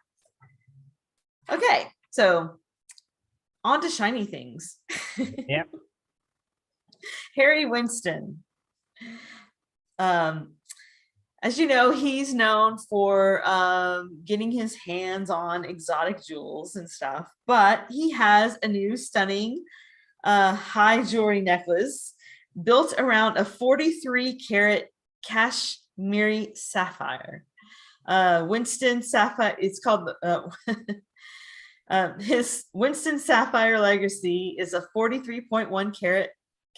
Okay, so on to shiny things. Yep. Harry Winston. As you know, he's known for getting his hands on exotic jewels and stuff, but he has a new stunning high jewelry necklace built around a 43-carat Kashmiri sapphire. Winston Sapphire, it's called his Winston Sapphire Legacy is a 43.1 carat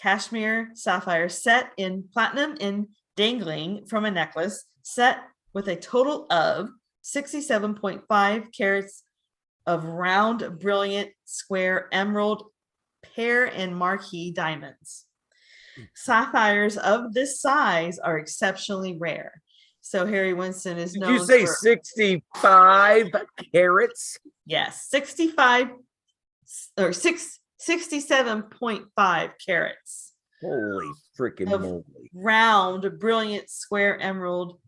cashmere sapphire set in platinum and dangling from a necklace set with a total of 67.5 carats of round, brilliant, square emerald, pear, and marquise diamonds. Sapphires of this size are exceptionally rare. So Harry Winston is known. Did you say for, 65 carats? Yes, 65 or 67.5 carats. Holy freaking Of moly. round, brilliant, square emerald,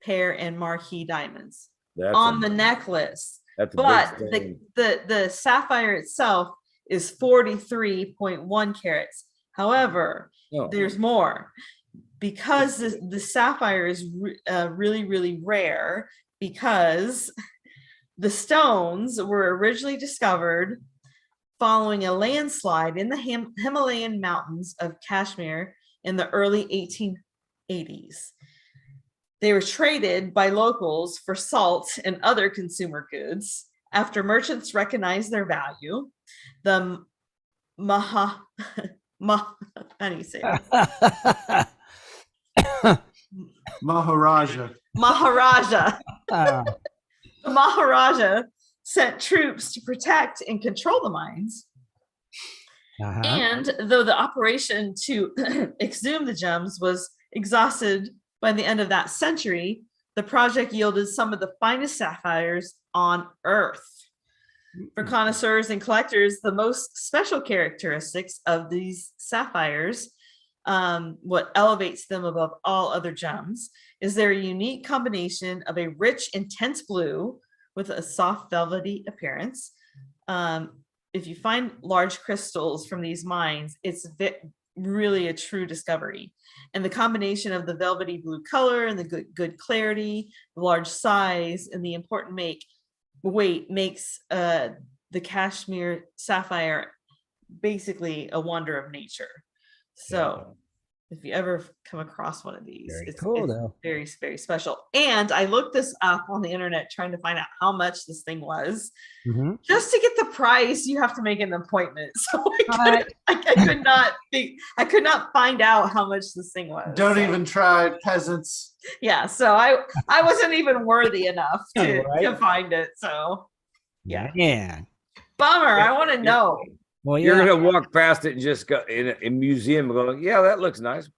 pear, and marquise diamonds That's on the amazing. necklace. That's a But big thing. the sapphire itself is 43.1 carats. However, Oh. there's more. because the sapphire is really, really rare, because the stones were originally discovered following a landslide in the Himalayan mountains of Kashmir in the early 1880s. They were traded by locals for salt and other consumer goods. After merchants recognized their value, the how do you say it? Maharaja. Maharaja. The Maharaja sent troops to protect and control the mines. And though the operation to exhume the gems was exhausted by the end of that century, the project yielded some of the finest sapphires on Earth. For connoisseurs and collectors, the most special characteristics of these sapphires, what elevates them above all other gems, is their unique combination of a rich, intense blue with a soft, velvety appearance. If you find large crystals from these mines, it's really a true discovery. And the combination of the velvety blue color and the good clarity, the large size, and the important weight makes the Kashmir sapphire basically a wonder of nature. So if you ever come across one of these, it's cool, very, very special. And I looked this up on the internet trying to find out how much this thing was. Just to get the price, you have to make an appointment. So I could not find out how much this thing was. Don't even try, peasants. Yeah, so I wasn't even worthy enough to find it. So yeah. Bummer. I want to know. Well, you're gonna walk past it and just go in a museum and go, yeah, that looks nice.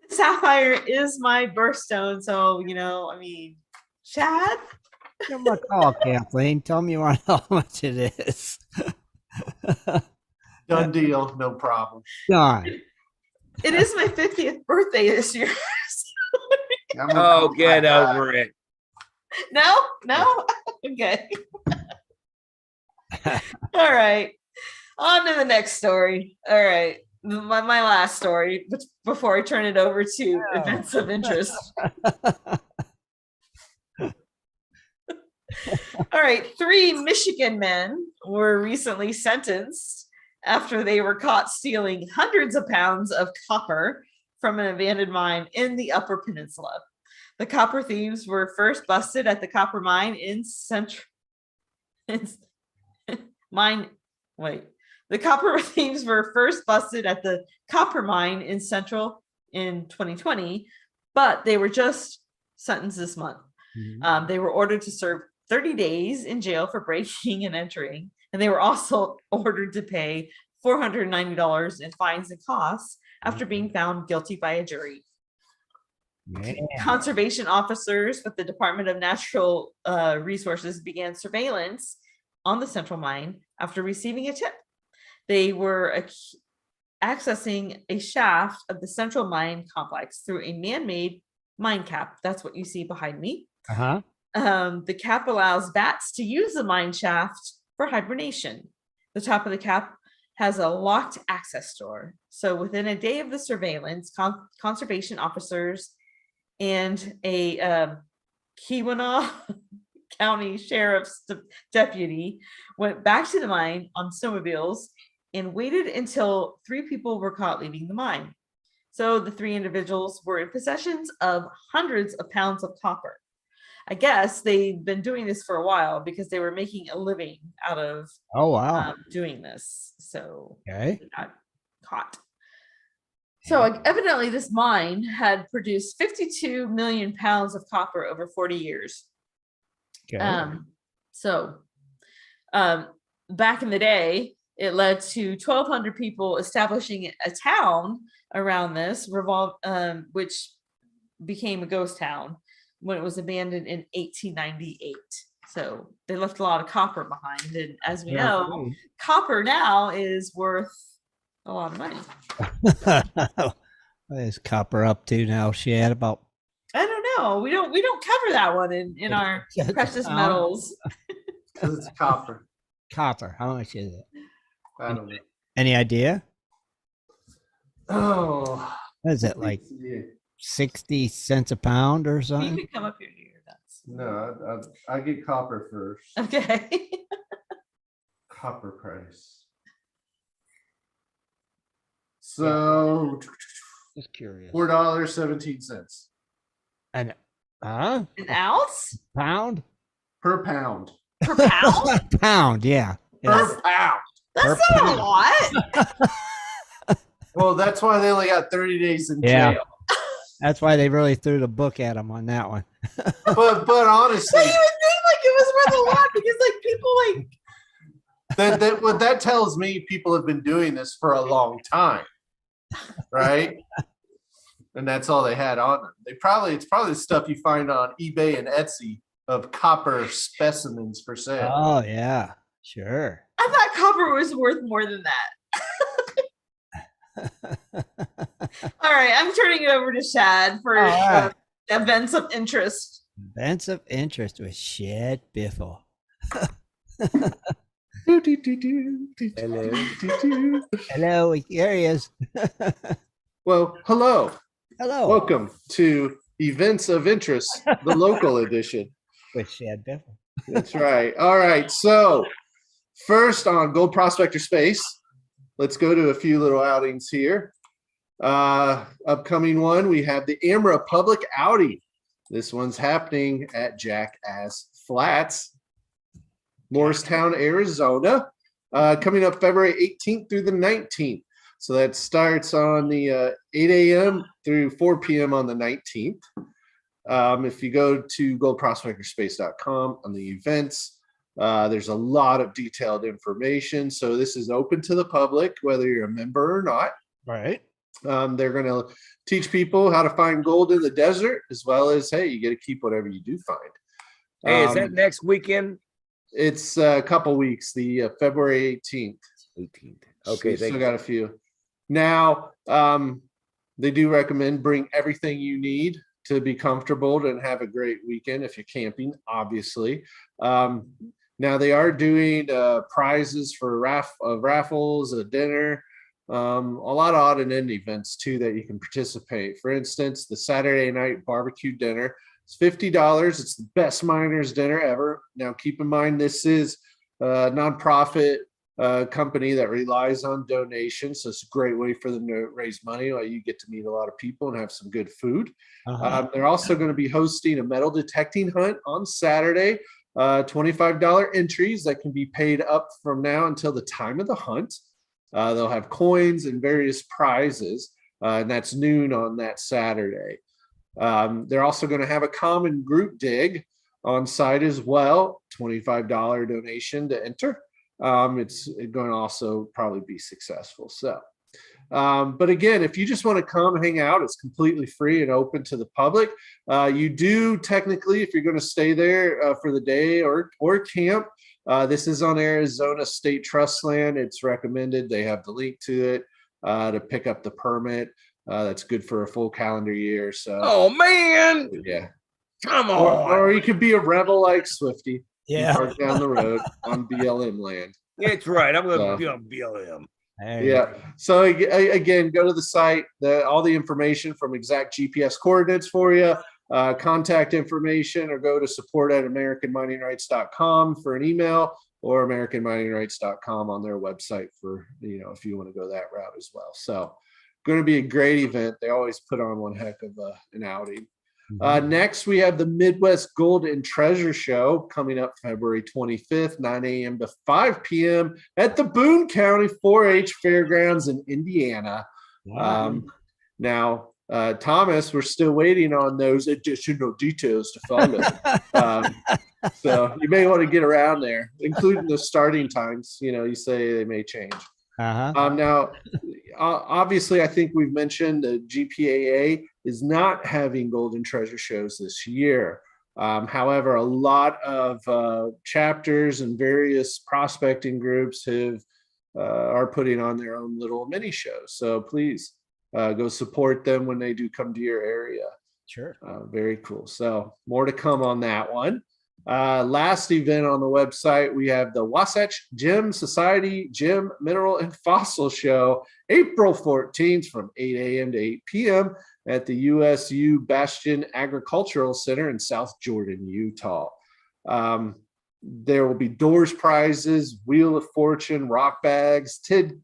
Sapphire is my birthstone, so I mean, Chad. Give me a call, Kathleen. Tell me how much it is. Done deal, no problem. Done. It is my 50th birthday this year. Oh, get over it. No? Okay. All right. On to the next story. All right. My last story before I turn it over to events of interest. All right. 3 Michigan men were recently sentenced after they were caught stealing hundreds of pounds of copper from an abandoned mine in the Upper Peninsula. The copper thieves were first busted at the copper mine in The copper thieves were first busted at the copper mine in Central in 2020, but they were just sentenced this month. They were ordered to serve 30 days in jail for breaking and entering, and they were also ordered to pay $490 in fines and costs after being found guilty by a jury. Conservation officers with the Department of Natural Resources began surveillance on the Central Mine after receiving a tip. They were accessing a shaft of the Central Mine complex through a man-made mine cap. That's what you see behind me. The cap allows bats to use the mine shaft for hibernation. The top of the cap has a locked access door. So within a day of the surveillance, conservation officers and a Keweenaw County Sheriff's deputy went back to the mine on snowmobiles and waited until 3 people were caught leaving the mine. So the 3 individuals were in possession of hundreds of pounds of copper. I guess they've been doing this for a while because they were making a living out of doing this. So they got caught. So evidently this mine had produced 52 million pounds of copper over 40 years. Back in the day, it led to 1,200 people establishing a town around this, which became a ghost town when it was abandoned in 1898. So they left a lot of copper behind. And as we know, copper now is worth a lot of money. What is copper up to now, Shad? About I don't know. We don't cover that one in our precious metals. Because it's copper. Copper. How much is it? I don't know. Any idea? Oh, What is it, like Yeah. 60 cents a pound or You something? can come up here to your nuts. No, I get copper first. Okay. Copper price. So Just curious. $4.17 An An ounce pound? per pound. per pound? Pound, yeah. Per pound. That's Per not pound. a lot. Well, that's why they only got 30 days in Yeah. jail. That's why they really threw the book at him on that one. But But honestly, you would think like it was worth a lot because like people like what that tells me, people have been doing this for a long time, right? And that's all they had on them. It's probably stuff you find on eBay and Etsy of copper specimens for sale. Oh, yeah. Sure. I thought copper was worth more than that. All right, I'm turning it over to Shad for All right. events of interest. Events of interest with Shad Biffle. Hello. Hello, here he is. Well, hello. Hello. Welcome to Events of Interest, the local edition. With Shad Biffle. That's right. All right. So, first on Gold Prospector Space, let's go to a few little outings here. Upcoming one, we have the Amra Public Outing. This one's happening at Jackass Flats, Morristown, Arizona, coming up February 18th through the 19th. So that starts on the 8 a.m. through 4 p.m. on the 19th. If you go to goldprospectorspace.com on the events, there's a lot of detailed information. So this is open to the public, whether you're a member or not. Right. They're going to teach people how to find gold in the desert, as well as, hey, you get to keep whatever you do find. Hey, is that next weekend? It's a couple weeks, the February 18th. 18th. Okay, Still got a few. Now, they do recommend bring everything you need to be comfortable and have a great weekend if you're camping, obviously. Now they are doing prizes for raffles, a dinner, a lot of odd and end events too that you can participate. For instance, the Saturday night barbecue dinner is $50. It's the best miners dinner ever. Now keep in mind, this is a nonprofit company that relies on donations. So it's a great way for them to raise money. Like you get to meet a lot of people and have some good food. They're also going to be hosting a metal detecting hunt on Saturday. $25 entries that can be paid up from now until the time of the hunt. They'll have coins and various prizes, and that's noon on that Saturday. They're also going to have a common group dig on site as well, $25 donation to enter. It's going to also probably be successful. So, but again, if you just want to come hang out, it's completely free and open to the public. You do technically, if you're going to stay there for the day or camp, this is on Arizona State Trust land. It's recommended. They have the link to it to pick up the permit. That's good for a full calendar year. So, oh man, yeah, come on. Or you could be a rebel like Swifty. Yeah. Park down the road on BLM land. It's right. I'm going to be on BLM. Yeah. So again, go to the site. All the information from exact GPS coordinates for you, contact information, or go to support@americanminingrights.com for an email, or americanminingrights.com on their website for, if you want to go that route as well. So going to be a great event. They always put on one heck of an outing. Next, we have the Midwest Gold and Treasure Show coming up February 25th, 9 a.m. to 5 p.m. at the Boone County 4-H Fairgrounds in Indiana. Wow. Now, Thomas, we're still waiting on those additional details to follow. So you may want to get around there, including the starting times. You say they may change. Now, obviously, I think we've mentioned the GPAA is not having golden treasure shows this year. However, a lot of chapters and various prospecting groups are putting on their own little mini shows. So please go support them when they do come to your area. Sure. Very cool. So more to come on that one. Last event on the website, we have the Wasatch Gem Society Gem Mineral and Fossil Show, April 14th from 8 a.m. to 8 p.m. at the USU Bastion Agricultural Center in South Jordan, Utah. There will be doors prizes, Wheel of Fortune, rock bags,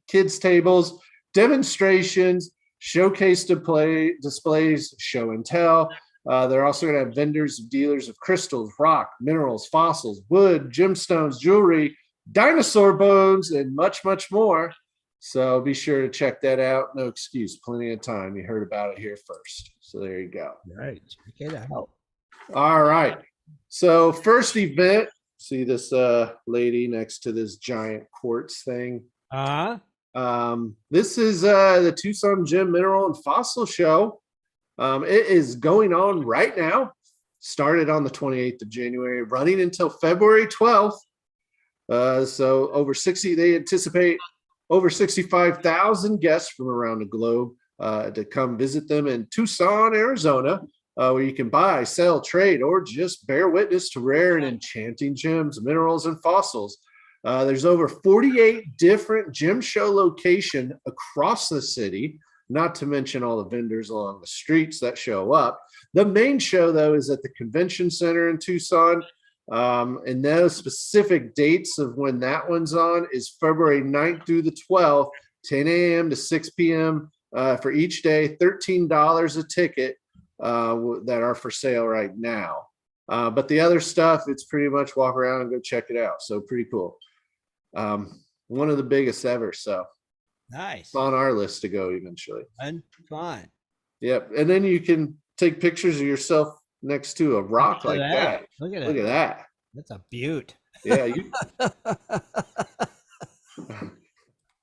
kids tables, demonstrations, showcase displays, show and tell. They're also going to have vendors and dealers of crystals, rock, minerals, fossils, wood, gemstones, jewelry, dinosaur bones, and much, much more. So be sure to check that out. No excuse, plenty of time. You heard about it here first. So there you go. All right, check it out. All right. So first event, see this lady next to this giant quartz thing. This is the Tucson Gem Mineral and Fossil Show. It is going on right now. Started on the 28th of January, running until February 12th. So they anticipate over 65,000 guests from around the globe to come visit them in Tucson, Arizona, where you can buy, sell, trade, or just bear witness to rare and enchanting gems, minerals, and fossils. There's over 48 different gem show locations across the city, not to mention all the vendors along the streets that show up. The main show, though, is at the Convention Center in Tucson. And those specific dates of when that one's on is February 9th through the 12th, 10 a.m. to 6 p.m. For each day, $13 a ticket that are for sale right now. But the other stuff, it's pretty much walk around and go check it out. So pretty cool. One of the biggest ever. So nice. It's on our list to go eventually. Fun. Yep. And then you can take pictures of yourself next to a rock like that. Look at that. That's a beaut. Yeah.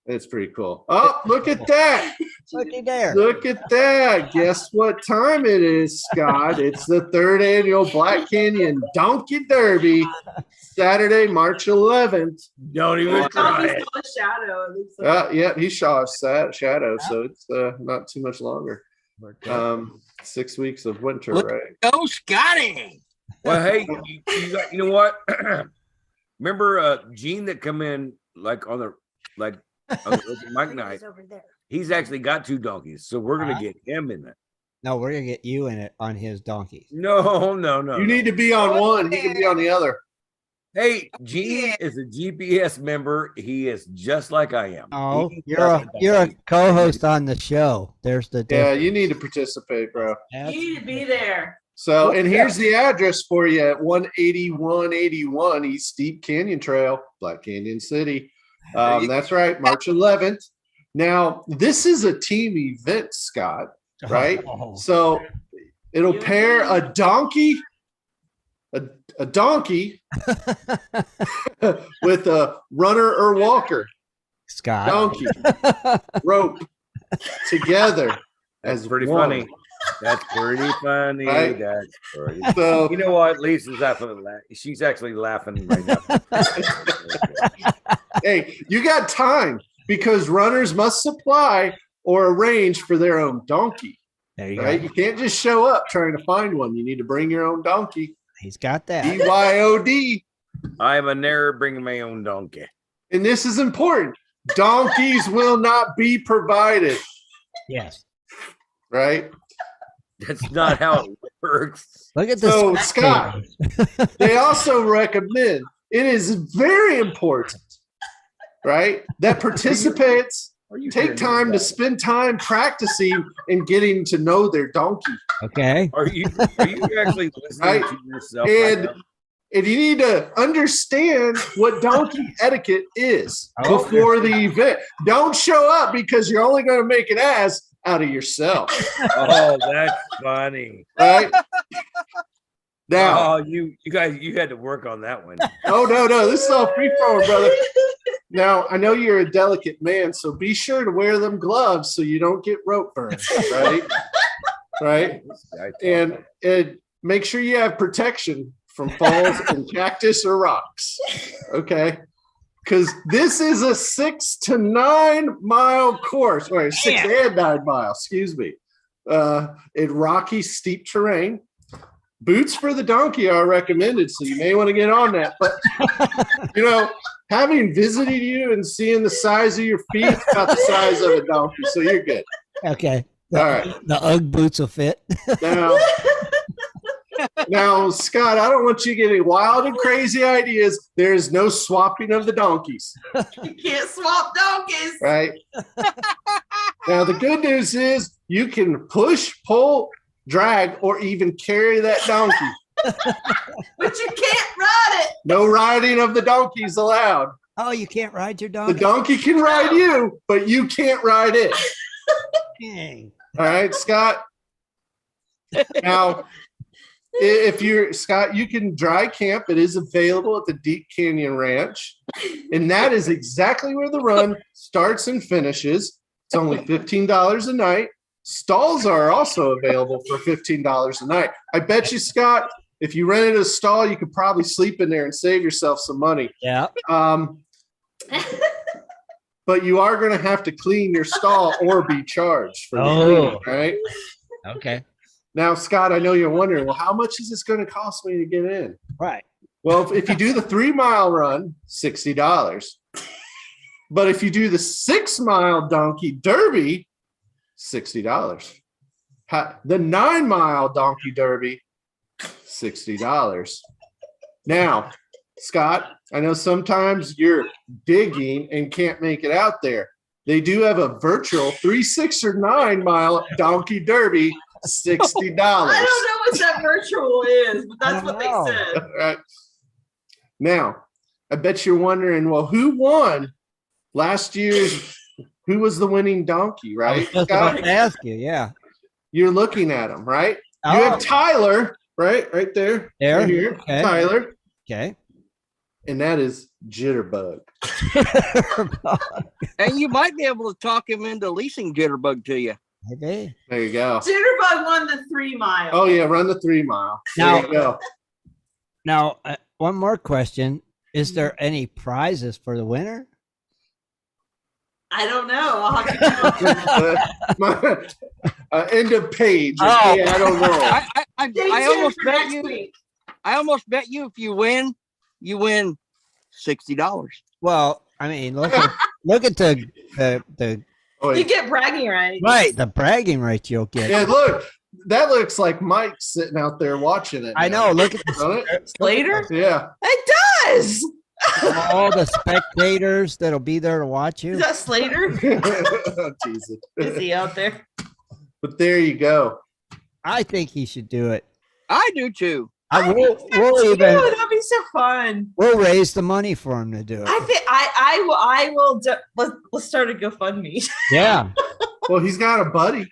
It's pretty cool. Oh, look at that. Looky there. Look at that. Guess what time it is, Scott? It's the 3rd annual Black Canyon Donkey Derby, Saturday, March 11th. Don't even try it. Shadow. Yeah, he saw a shadow, so it's not too much longer. 6 weeks of winter, right? Go, Scotty. Well, hey, you know what? Remember Gene that come in on the Mike night? He's actually got 2 donkeys, so we're gonna get him in it. No, we're gonna get you in it on his donkeys. No. You need to be on one. He can be on the other. Hey, Gene is a GPS member. He is just like I am. Oh, you're a co-host on the show. There's the difference. Yeah, you need to participate, bro. You need to be there. So, and here's the address for you at 18181 East Steep Canyon Trail, Black Canyon City. That's right, March 11th. Now, this is a team event, Scott, right? So it'll pair a donkey with a runner or walker. Scott. Donkey, rope together. That's pretty one. funny. That's pretty funny. Right? That's pretty. So, you know what? Lisa's laughing. She's actually laughing right now. Hey, you got time because runners must supply or arrange for their own donkey. There you right? go. You can't just show up trying to find one. You need to bring your own donkey. He's got that. BYOD. I am a never bringing my own donkey. And this is important. Donkeys will not be provided. Yes. Right? That's not how it works. Look at this. So, Scott, they also recommend it is very important, right, that participants take time to spend time practicing and getting to know their donkey. Okay. Are you actually listening to yourself? And you need to understand what donkey etiquette is before the event. Don't show up because you're only going to make an ass out of yourself. Oh, that's funny. Right? Now, you guys, you had to work on that one. Oh, no. This is all free form, brother. Now, I know you're a delicate man, so be sure to wear them gloves so you don't get rope burn, right? Right? And make sure you have protection from falls and cactus or rocks, okay? Because this is a 6 to 9 mile course, or 6 and 9 miles, excuse me, in rocky, steep terrain. boots for the donkey are recommended, so you may want to get on that. But having visited you and seeing the size of your feet, it's about the size of a donkey, so you're good. Okay. All right. The UGG boots will fit. Now, Scott, I don't want you to get any wild and crazy ideas. There is no swapping of the donkeys. You can't swap donkeys. Right. Now, the good news is you can push, pull, drag, or even carry that donkey. But you can't ride it. No riding of the donkeys allowed. Oh, you can't ride your donkey? The donkey can ride you, but you can't ride it. Dang. All right, Scott. Now, if you're Scott, you can dry camp. It is available at the Deep Canyon Ranch. And that is exactly where the run starts and finishes. It's only $15 a night. Stalls are also available for $15 a night. I bet you, Scott, if you rented a stall, you could probably sleep in there and save yourself some money. Yeah. But you are going to have to clean your stall or be charged for the cleaning, right? Okay. Now, Scott, I know you're wondering, well, how much is this going to cost me to get in? Right. Well, if you do the 3-mile run, $60. But if you do the 6-mile donkey derby, $60. The 9-mile donkey derby, $60. Now, Scott, I know sometimes you're digging and can't make it out there. They do have a virtual 3, 6, or 9-mile donkey derby, $60. I don't know what that virtual is, but that's what they said. Right. Now, I bet you're wondering, well, who won last year's? Who was the winning donkey, right? I was just about to ask you, yeah. You're looking at him, right? Oh. You have Tyler, right there. There? Right here. Okay. Tyler. Okay. And that is Jitterbug. And you might be able to talk him into leasing Jitterbug to you. Okay. There you go. Jitterbug won the 3-mile. Oh, yeah, run the 3-mile. Now- There you go. Now, one more question. Is there any prizes for the winner? I don't know. I'll have to End of page. Oh. Okay, I don't know. I almost bet you. week. I almost bet you if you win $60. Well, I mean, look at the Oh, You get bragging rights. right, the bragging rights you'll get. yeah, look. That looks like Mike sitting out there watching it. I now. know. Look at Doesn't it? Slater? Yeah. It does. all the spectators that'll be there to watch you. Is that Slater? Tease it. Is he out there? But there you go. I think he should do it. I do too. We'll even That'd be so fun. we'll raise the money for him to do it. I think I will. Let's start a GoFundMe. Yeah. Well, he's got a buddy.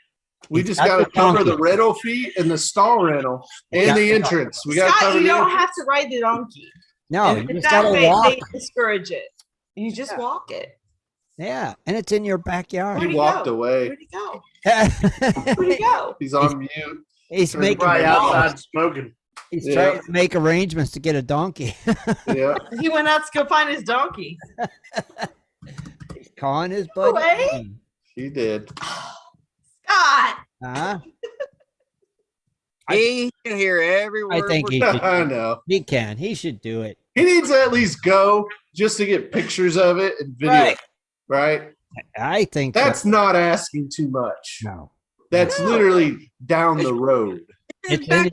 We He's just got got to the cover donkey. the rental fee and the stall rental and Yeah. the entrance. We got to Scott, cover you the don't entrance. have to ride the donkey. No, And you in just that gotta way, walk. they discourage it. You just walk it. Yeah, and it's in your backyard. Where'd He he walked go? away. Where'd he go? Where'd he go? He's on mute. He's making Right outside smoking. he's Yeah. trying to make arrangements to get a donkey. Yeah. He went out to go find his donkey. He's calling his buddy. Away? He did. Scott. Huh? He can hear every word. I think we're he saying. I know. He can. He should do it. He needs to at least go just to get pictures of it and video. Right. Right? I think That's so. not asking too much. No. That's No. literally down the road. It's in,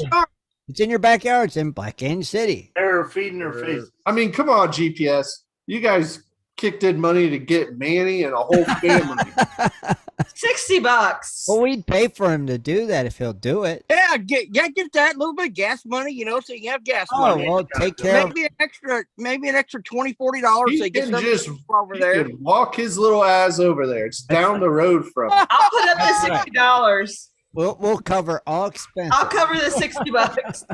it's in your backyard. It's in Black Canyon City. They're feeding their face. I mean, come on, GPS. You guys kicked in money to get Manny and a whole family. $60. Well, we'd pay for him to do that if he'll do it. Yeah, get that little bit of gas money, so you have gas Oh, money. well, take care of Maybe an extra $20, $40. He So you get can some just over he there. can walk his little ass over there. It's down the road from him. I'll put up the $60. We'll cover all expenses. I'll cover the $60.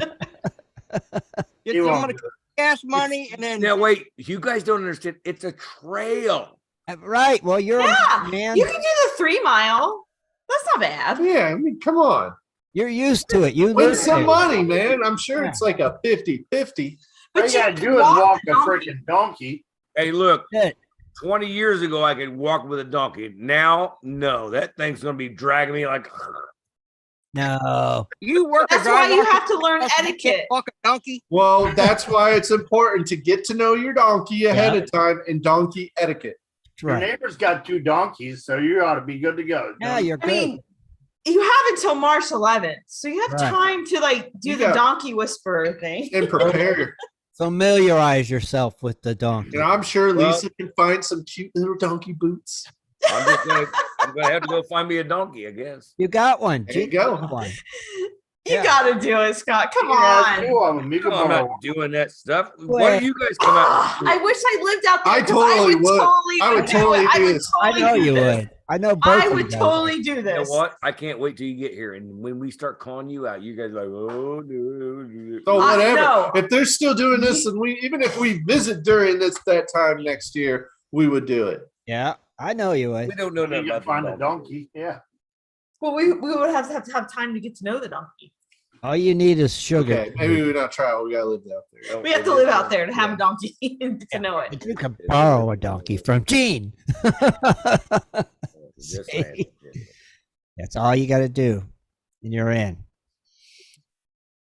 Get He some won't of the gas money, and then Now wait, you guys don't understand. It's a trail. Right. Well, you're Yeah, a man. you can do the 3-mile. That's not bad. Yeah, I mean, come on. You're used to it. You Win live some there. money, man. I'm sure it's like a 50-50. All But you gotta can do is walk a donkey. freaking donkey. Hey, look, Shit. 20 years ago I could walk with a donkey. Now, no, that thing's gonna be dragging me like No. You work. That's why you have to learn etiquette. Walk a donkey. Well, that's why it's important to get to know your donkey ahead of time and donkey etiquette. Your neighbor's got 2 donkeys, so you ought to be good to go. Yeah, you're good. I mean, you have until March 11th, so you have time to like do the donkey whisperer thing and prepare. Familiarize yourself with the donkey. And I'm sure Lisa can find some cute little donkey boots. I'm gonna have to go find me a donkey, I guess. You got one. There you go. One. You gotta do it, Scott. Come on. I'm not doing that stuff. Why do you guys come out? I wish I lived out there. I totally would. I would totally do this. I know you would. I know both. I would totally do this. You know what? I can't wait till you get here, and when we start calling you out, you guys are like, oh no. So whatever. If they're still doing this, and even if we visit during that time next year, we would do it. Yeah, I know you would. We don't know nothing about find a donkey. Yeah. Well, we would have to have time to get to know the donkey. All you need is sugar. Okay, maybe we're not trying. We gotta live out there. We have to live out there to have a donkey to know it. You can borrow a donkey from Gene. That's all you got to do, and you're in.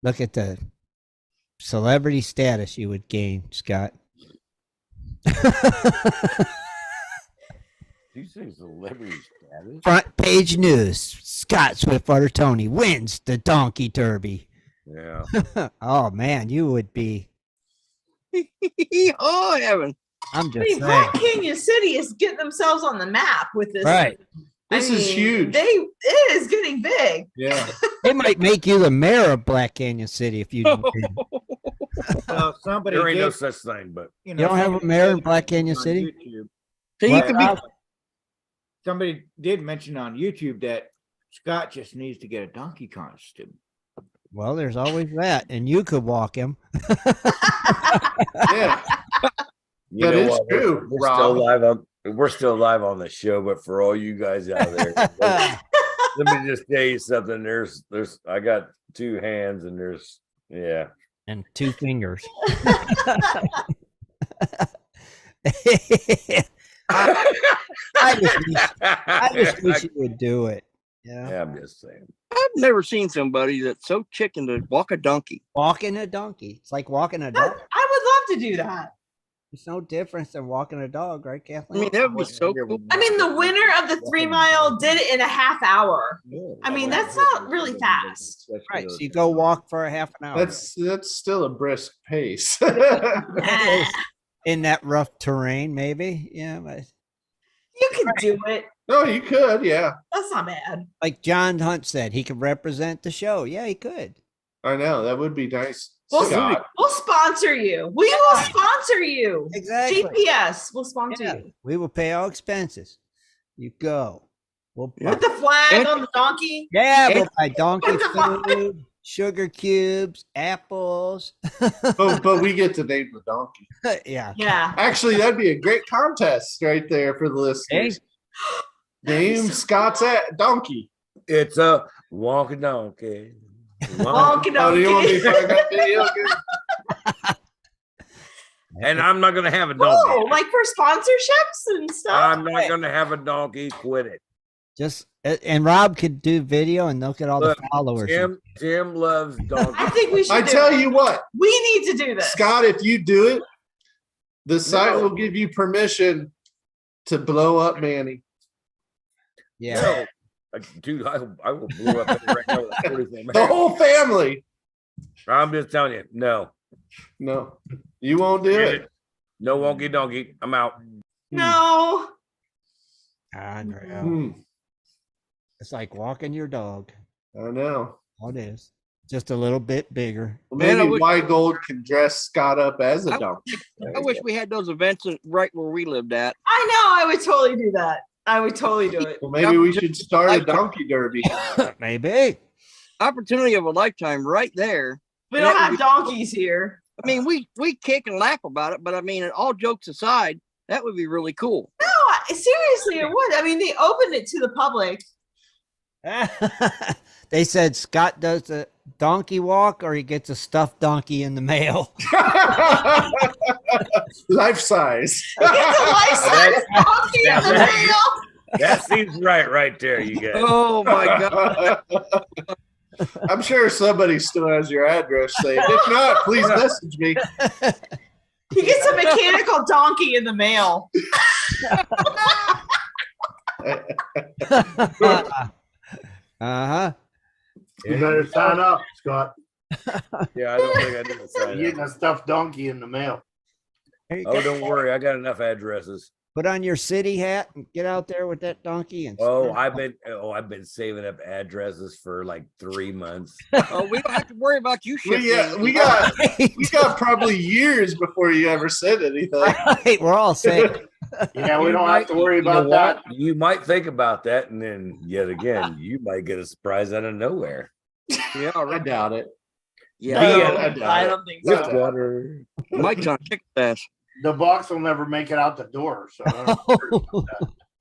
Look at the celebrity status you would gain, Scott. You say celebrity status? Front page news: Scott Swiftwater Tony wins the Donkey Derby. Yeah. Oh man, you would be. Oh heaven! I'm just saying. Black Canyon City is getting themselves on the map with this. Right. This is huge. It is getting big. Yeah. They might make you the mayor of Black Canyon City if you. Somebody There ain't no did, such thing, but You don't have a mayor in Black Canyon on City? YouTube. So you can be. Somebody did mention on YouTube that Scott just needs to get a donkey costume. Well, there's always that, and you could walk him. Yeah. you That know is what? true, We're Rob. still live on. We're still live on the show, but for all you guys out there, let me just tell you something. There's. I got 2 hands, and And 2 fingers. I just wish you would do it. Yeah, I'm just saying. I've never seen somebody that's so chicken to walk a donkey. Walking a donkey. It's like walking a dog. I would love to do that. It's no difference than walking a dog, right, I Kathleen? mean, that would be so cool. I mean, the winner of the 3 mile did it in a half hour. I mean, that's not really fast. Right. So you go walk for a half an hour. That's still a brisk pace. In that rough terrain, maybe. Yeah, but You can do it. No, you could, yeah. That's not bad. like John Hunt said, he could represent the show. Yeah, he could. I know. That would be nice. We'll Scott. sponsor you. We will sponsor you. Exactly. GPS will sponsor Yeah, you. we will pay all expenses. You go. We'll With the flag on the donkey. we'll buy donkey food, sugar cubes, apples. But we get to name the donkey. Yeah. Yeah. Actually, that'd be a great contest right there for the listeners. Name Scott's donkey. It's a walking donkey. Wonky Oh, do you want me donkey. to find that video again? And I'm not gonna have a donkey. Oh, like for sponsorships and stuff. I'm not gonna have a donkey. Quit it. Just and Rob could do video and look at all Look, the followers. Tim loves donkeys. I think we should. I do tell it. you what, we need to do this. Scott, if you do it, the site will give you permission to blow up Manny. Yeah. No. Dude, I will blow up right now with a 44 The whole family. I'm just telling you, no. No, you won't do it. No wonky donkey. I'm out. No. Unreal. Hmm. It's like walking your dog. I know. All it is. Just a little bit bigger. Well, Man, I maybe wish- White Gold can dress Scott up as a I- donkey. I wish we had those events right where we lived at. I know. I would totally do that. I would totally do it. Well, maybe we should start a donkey derby. Maybe. Opportunity of a lifetime right there. We And don't that have would be- donkeys here. I mean, we kick and laugh about it, but I mean, all jokes aside, that would be really cool. No, seriously, it would. I mean, they opened it to the public. They said Scott does the donkey walk or he gets a stuffed donkey in the mail. Life size. He gets a life-size donkey in the mail. That seems right there, you guys. Oh my god! I'm sure somebody still has your address saved. If not, please message me. He gets a mechanical donkey in the mail. Uh-huh. You better sign up, Scott. Yeah, I don't think I need to You're sign getting up. a stuffed donkey in the mail. There you Oh, go. don't worry, I got enough addresses. Put on your city hat and get out there with that donkey and Oh, I've been saving up addresses for like 3 months. Oh, we don't have to worry about you shipping. We got probably years before you ever said anything. Right, we're all saying Yeah, we You don't have to worry you know about that. what? You might think about that, and then yet again, you might get a surprise out of nowhere. Yeah, I right. doubt it. Yeah, I don't think With so. water. Mike's on chicken fast. The box will never make it out the door, so I don't have to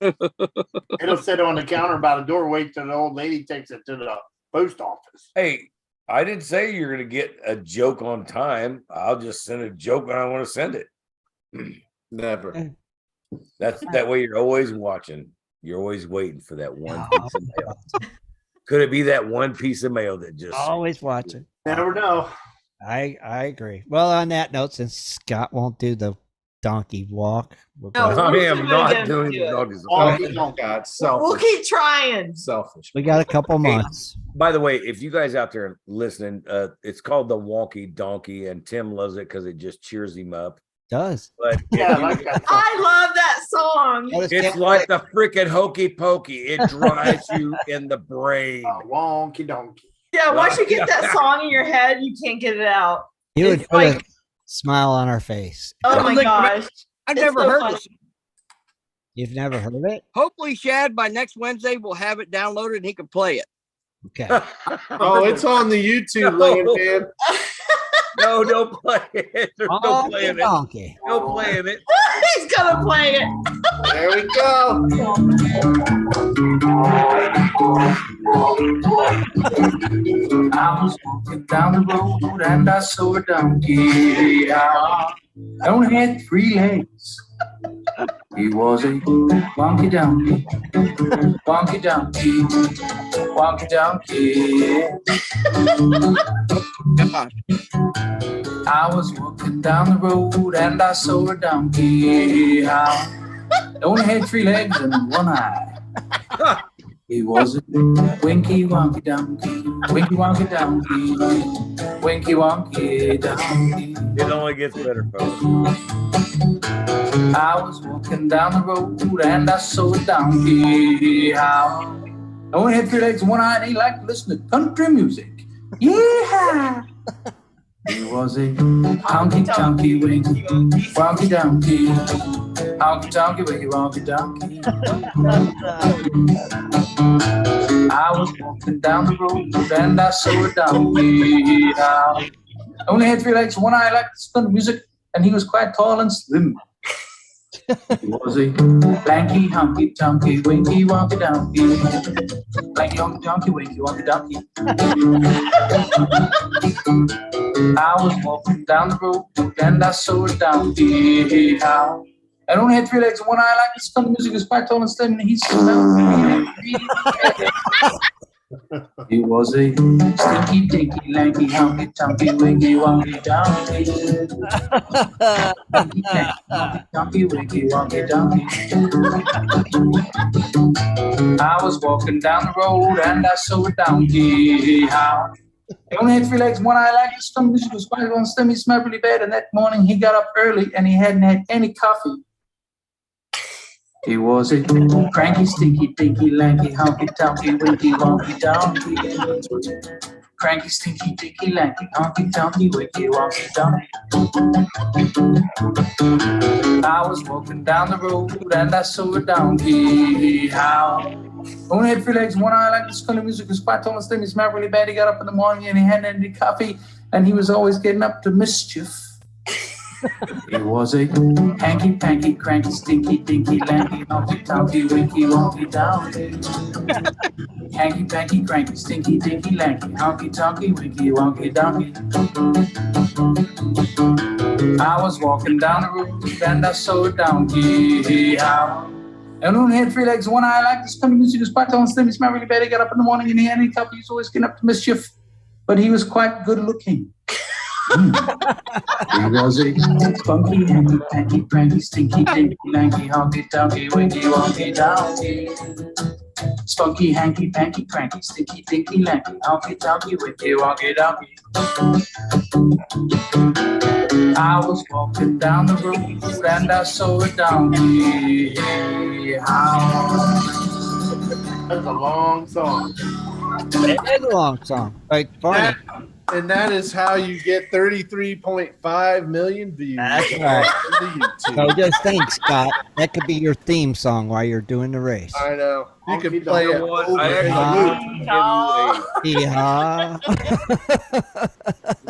worry about that. It'll sit on the counter by the door, wait till the old lady takes it to the post office. Hey, I didn't say you're gonna get a joke on time. I'll just send a joke when I want to send it. Never. That's that way you're always watching. You're always waiting for that one piece of mail. Could it be that one piece of mail that just always watching. Never know. I agree. Well, on that note, since Scott won't do the donkey walk, we'll No, go- I we're am still gonna not get him doing to the do it. doggies. Donkey, donkey. God, We'll selfish. keep trying. Selfish. we got a couple months. By the way, if you guys out there listening, it's called the Wonky Donkey, and Tim loves it because it just cheers him up. Does But if Yeah, I you- like that. I love that song. it's like the freaking hokey pokey. It drives you in the brain. Wonky donkey. Yeah, once you get that song in your head, you can't get it out. you would It's put a like- smile on our face. Oh my Think gosh. I've It's never so heard funny. this. You've never heard it? Hopefully, Shad, by next Wednesday, we'll have it downloaded and he can play it. Okay. Oh, it's on the YouTube land, man. No, don't play it. There's no Donkey, playing it. donkey. No playing it. He's gonna play it. There we go. I was walking down the road and I saw a donkey. I only had 3 legs. He was a wonky donkey, wonky donkey, wonky donkey. I was walking down the road and I saw a donkey. I only had 3 legs and 1 eye. He was a winky wonky donkey, winky wonky donkey, winky wonky donkey. It only gets better, folks. I was walking down the road and I saw a donkey. I only had 3 legs and 1 eye, and he liked to listen to country music. Yeah. He was a honky tonky winky wonky donkey, honky tonky winky wonky donkey. I was walking down the road and I saw a donkey. I only had 3 legs and 1 eye, liked to listen to music, and he was quite tall and slim. He was a lanky, honky, tonky, winky, wonky, donkey. Lanky, honky, tonky, winky, wonky, donkey. I was walking down the road and I saw a donkey. I only had 3 legs and 1 eye. I like to listen to music. He was quite tall and slim, and he smelled. He was a stinky, dinky, lanky, honky, tonky, winky, wonky, donkey. Stinky, lanky, honky, tonky, winky, wonky, donkey. I was walking down the road and I saw a donkey. He only had 3 legs and 1 eye. I liked his stomach music. Was quite on stem. He smelled really bad. And that morning he got up early and he hadn't had any coffee. He was a cranky, stinky, dinky, lanky, honky, tonky, winky, wonky, donkey. Cranky, stinky, dinky, lanky, honky, tonky, winky, wonky, donkey. I was walking down the road and I saw a donkey. How? Only had 3 legs and 1 eye. I liked this kind of music. Was quite tall and slim. He smelled really bad. He got up in the morning and he hadn't had any coffee. And he was always getting up to mischief. He was a hanky, panky, cranky, stinky, dinky, lanky, honky, tonky, winky, wonky, donkey. Hanky, panky, cranky, stinky, dinky, lanky, honky, tonky, winky, wonky, donkey. I was walking down the road and I saw a donkey. I And only had 3 legs, 1 eye. Like this kind of music is quite tall and slim. He smelled really bad. He got up in the morning and he had any cup. He was always getting up to mischief, but he was quite good looking. He was a funky, hanky, panky, pranky, stinky, dinky, lanky, honky, tonky, winky, wonky, donkey. Spunky, hanky, panky, cranky, stinky, dinky, lanky, honky, tonky, winky, wonky, donkey. I was walking down the road and I saw a donkey. That's a long song. It is a long song. Like funny. And that is how you get 33.5 million views. That's right. on the So YouTube. just think, Scott, that could be your theme song while you're doing the race. I know. You Honky could play tonk. it. What? over I and actually over. give you Yeah. a,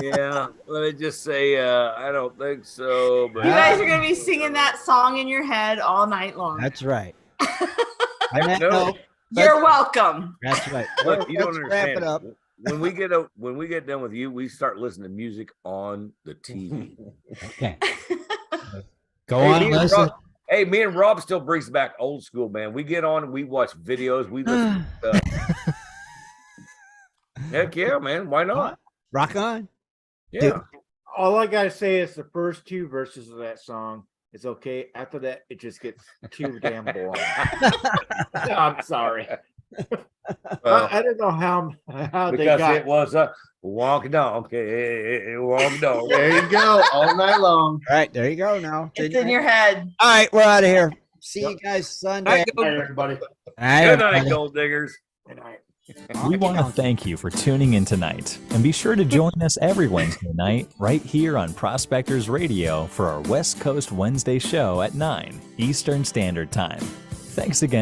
yeah. Let me just say, I don't think so. But You guys are gonna be singing that song in your head all night long. That's right. I meant No. no. You're welcome. That's right. Look, you don't Let's wrap understand. it up. When we get done with you, we start listening to music on the TV. Okay. Go Hey, on, me and listen. Rob- Hey, me and Rob still brings back old school, man. We get on and we watch videos. We listen to stuff. Heck yeah, man. Why not? Rock on. Yeah. All I gotta say is the first 2 verses of that song is okay. After that, it just gets too damn boring. I'm sorry. I don't know how they Because got it was a wonk donkey, wonk dog. There you go. All night long. All right, there you go now. It's in your head. All right, we're out of here. See you guys Sunday. Good Hey, everybody. All right, night, everybody. gold diggers. Good night. We want to thank you for tuning in tonight, and be sure to join us every Wednesday night right here on Prospectors Radio for our West Coast Wednesday show at 9 Eastern Standard Time. Thanks again